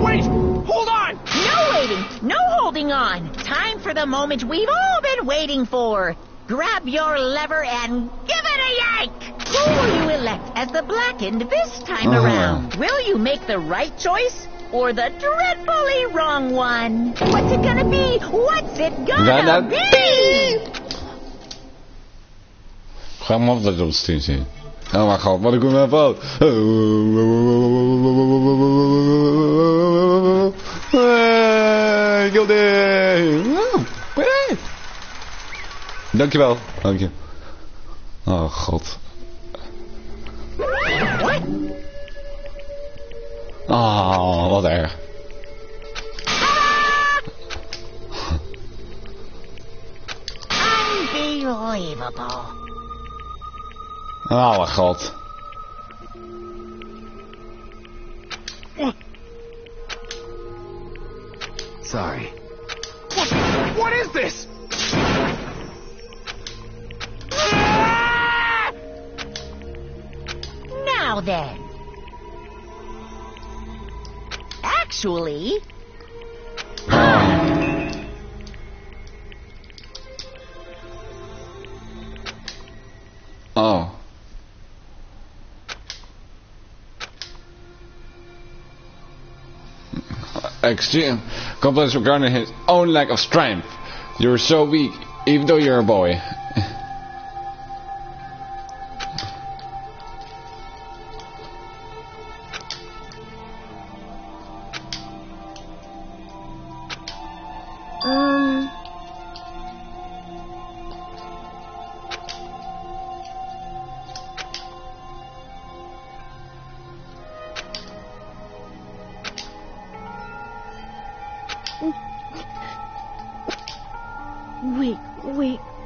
Wait! Hold on!
No waiting! No holding on! Time for the moment we've all been waiting for! Grab your lever and give it a yank! Who will you elect as the Blackened this time around? Will you make the right choice or the dreadfully wrong one? What's it gonna be? What's it gonna be?
Ga hem op dat op stream zien. Oh mijn god, wat ik hem fout. Dankjewel. Dank je. Oh god. Oh, wat erg.
Unbelievable.
Oh mijn god.
Sorry.
What is this?
Now then. Actually...
Oh. Extreme complex regarding his own lack of strength. You're so weak, even though you're a boy.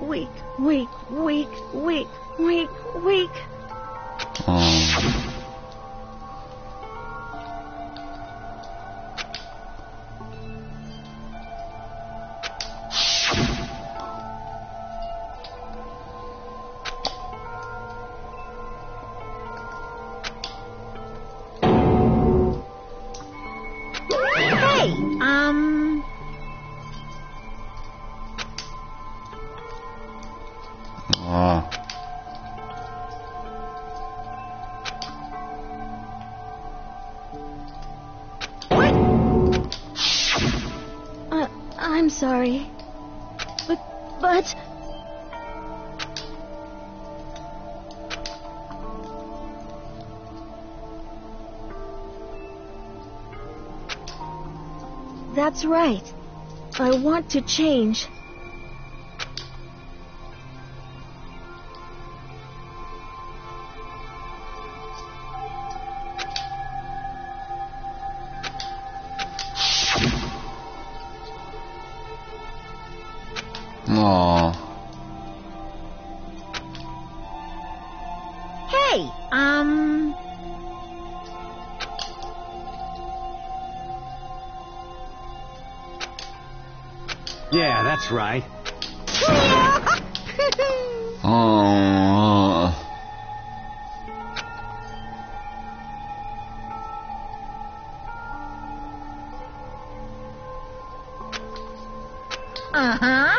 Weak. like?
I'm sorry. But... That's right. I want to change.
Hey,
Yeah, that's right.
Uh-huh.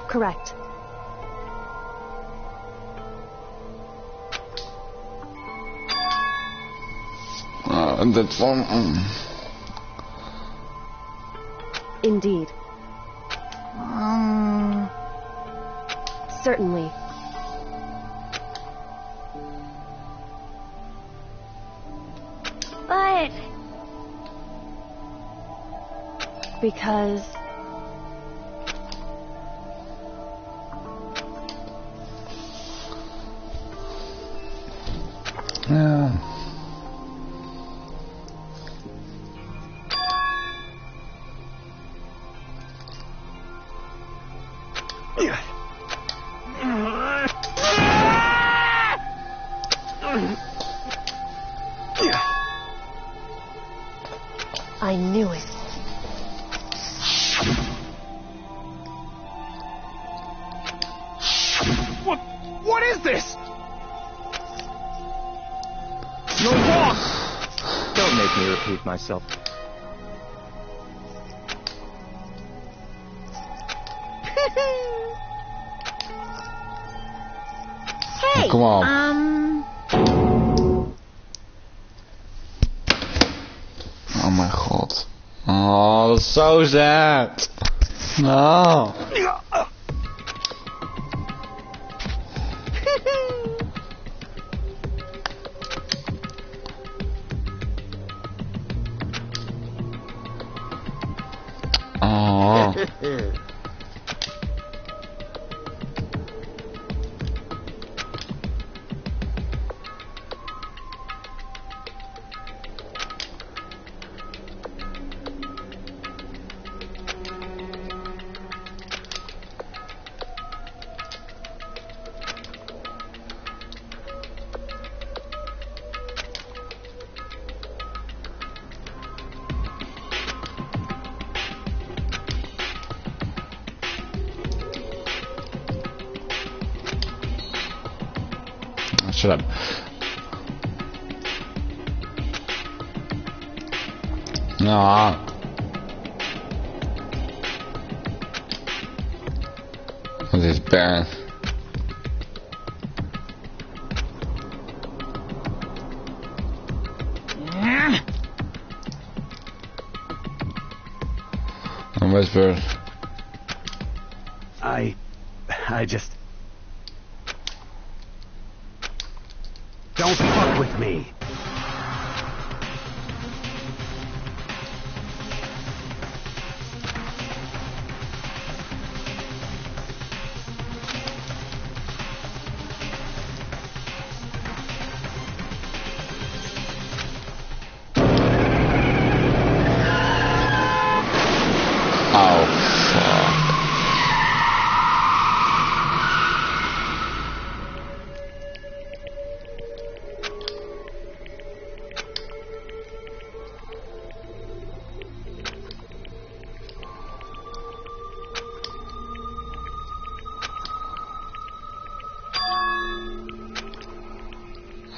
Correct.
That's one.
Indeed. Certainly.
But...
Because...
Yeah.
I knew it.
What is this? You're wrong!
Don't make me repeat myself.
Hey,
Come on. Oh mijn god. Oh, dat is zo sad. No. Oh. Shut up. No. Wat is bad? I'm whisper.
I just... Don't fuck with me.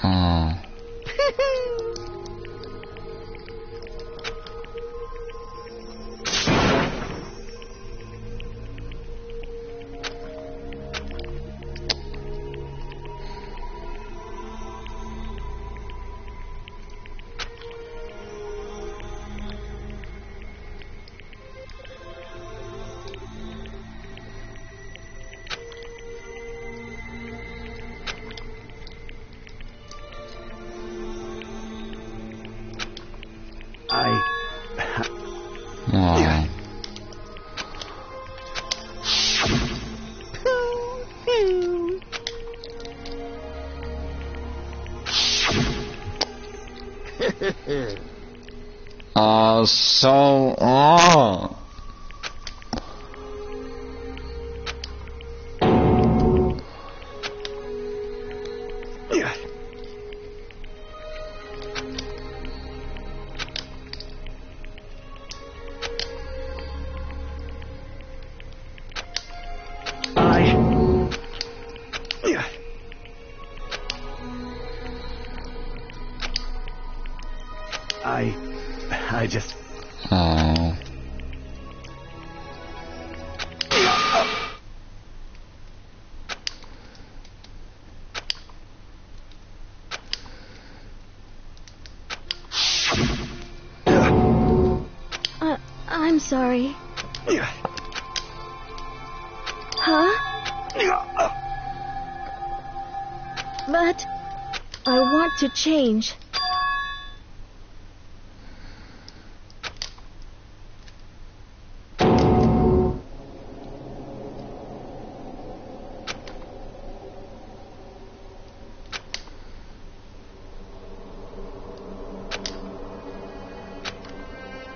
Oh.
I just...
Oh.
I'm sorry. Huh? But I want to change.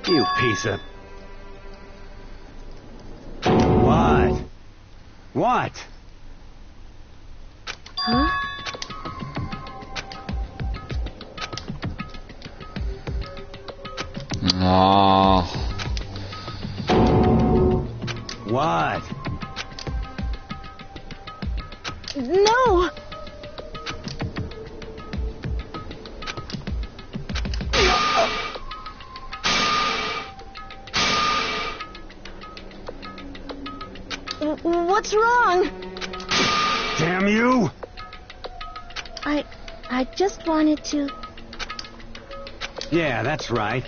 You piece of... What? What?
Huh?
Oh.
What?
No! What's wrong?
Damn you!
I just wanted to...
Yeah, that's right.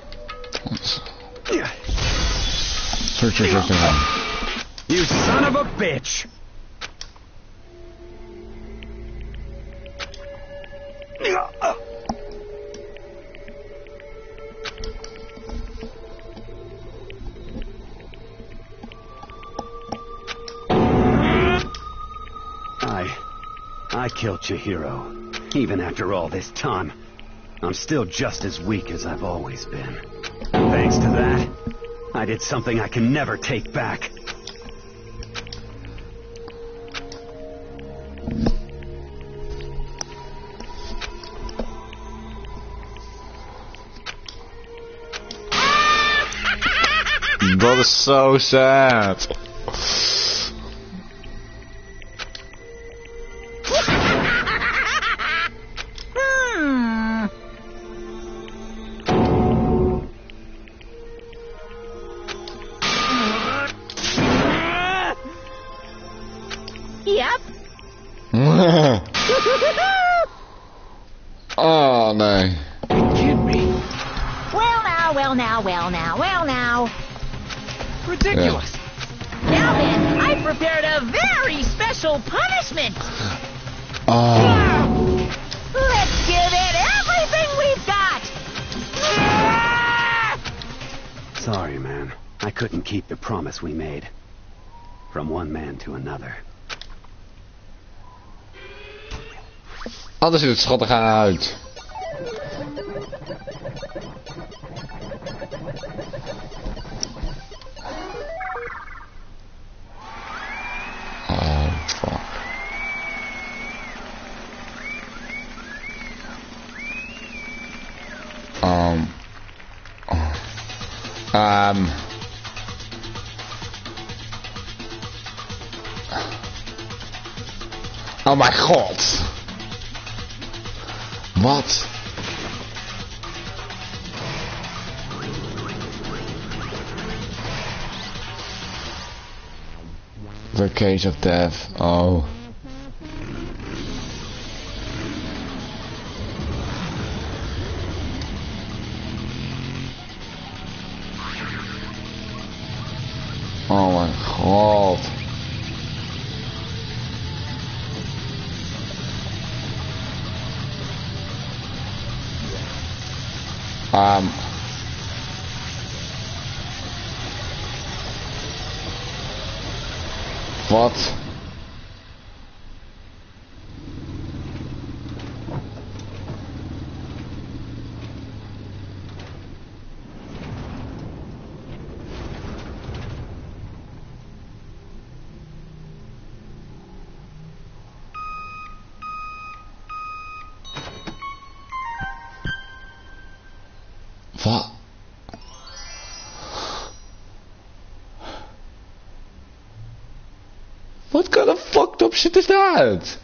You son of a bitch! I killed Chihiro. Even after all this time, I'm still just as weak as I've always been. Thanks to that, I did something I can never take back.
That is so sad.
Yep.
Oh, nee.
Well now.
Ridiculous.
Yeah. Now then, I prepared a very special punishment. Let's give it everything we've got.
Sorry, man. I couldn't keep the promise we made. From one man to another.
Alles ziet het schattig uit. Oh, fuck. Oh mijn god. Wat? The Case of Death. Oh. Oh mijn god. Wat? Wat? What kind of fucked up shit is that?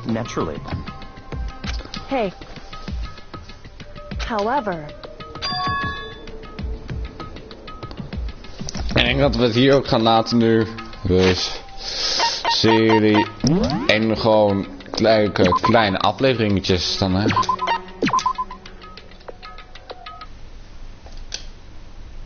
Naturally.
Hey. However.
Ik denk dat we het hier ook gaan laten nu. Dus serie en gewoon kleine afleveringetjes dan hè.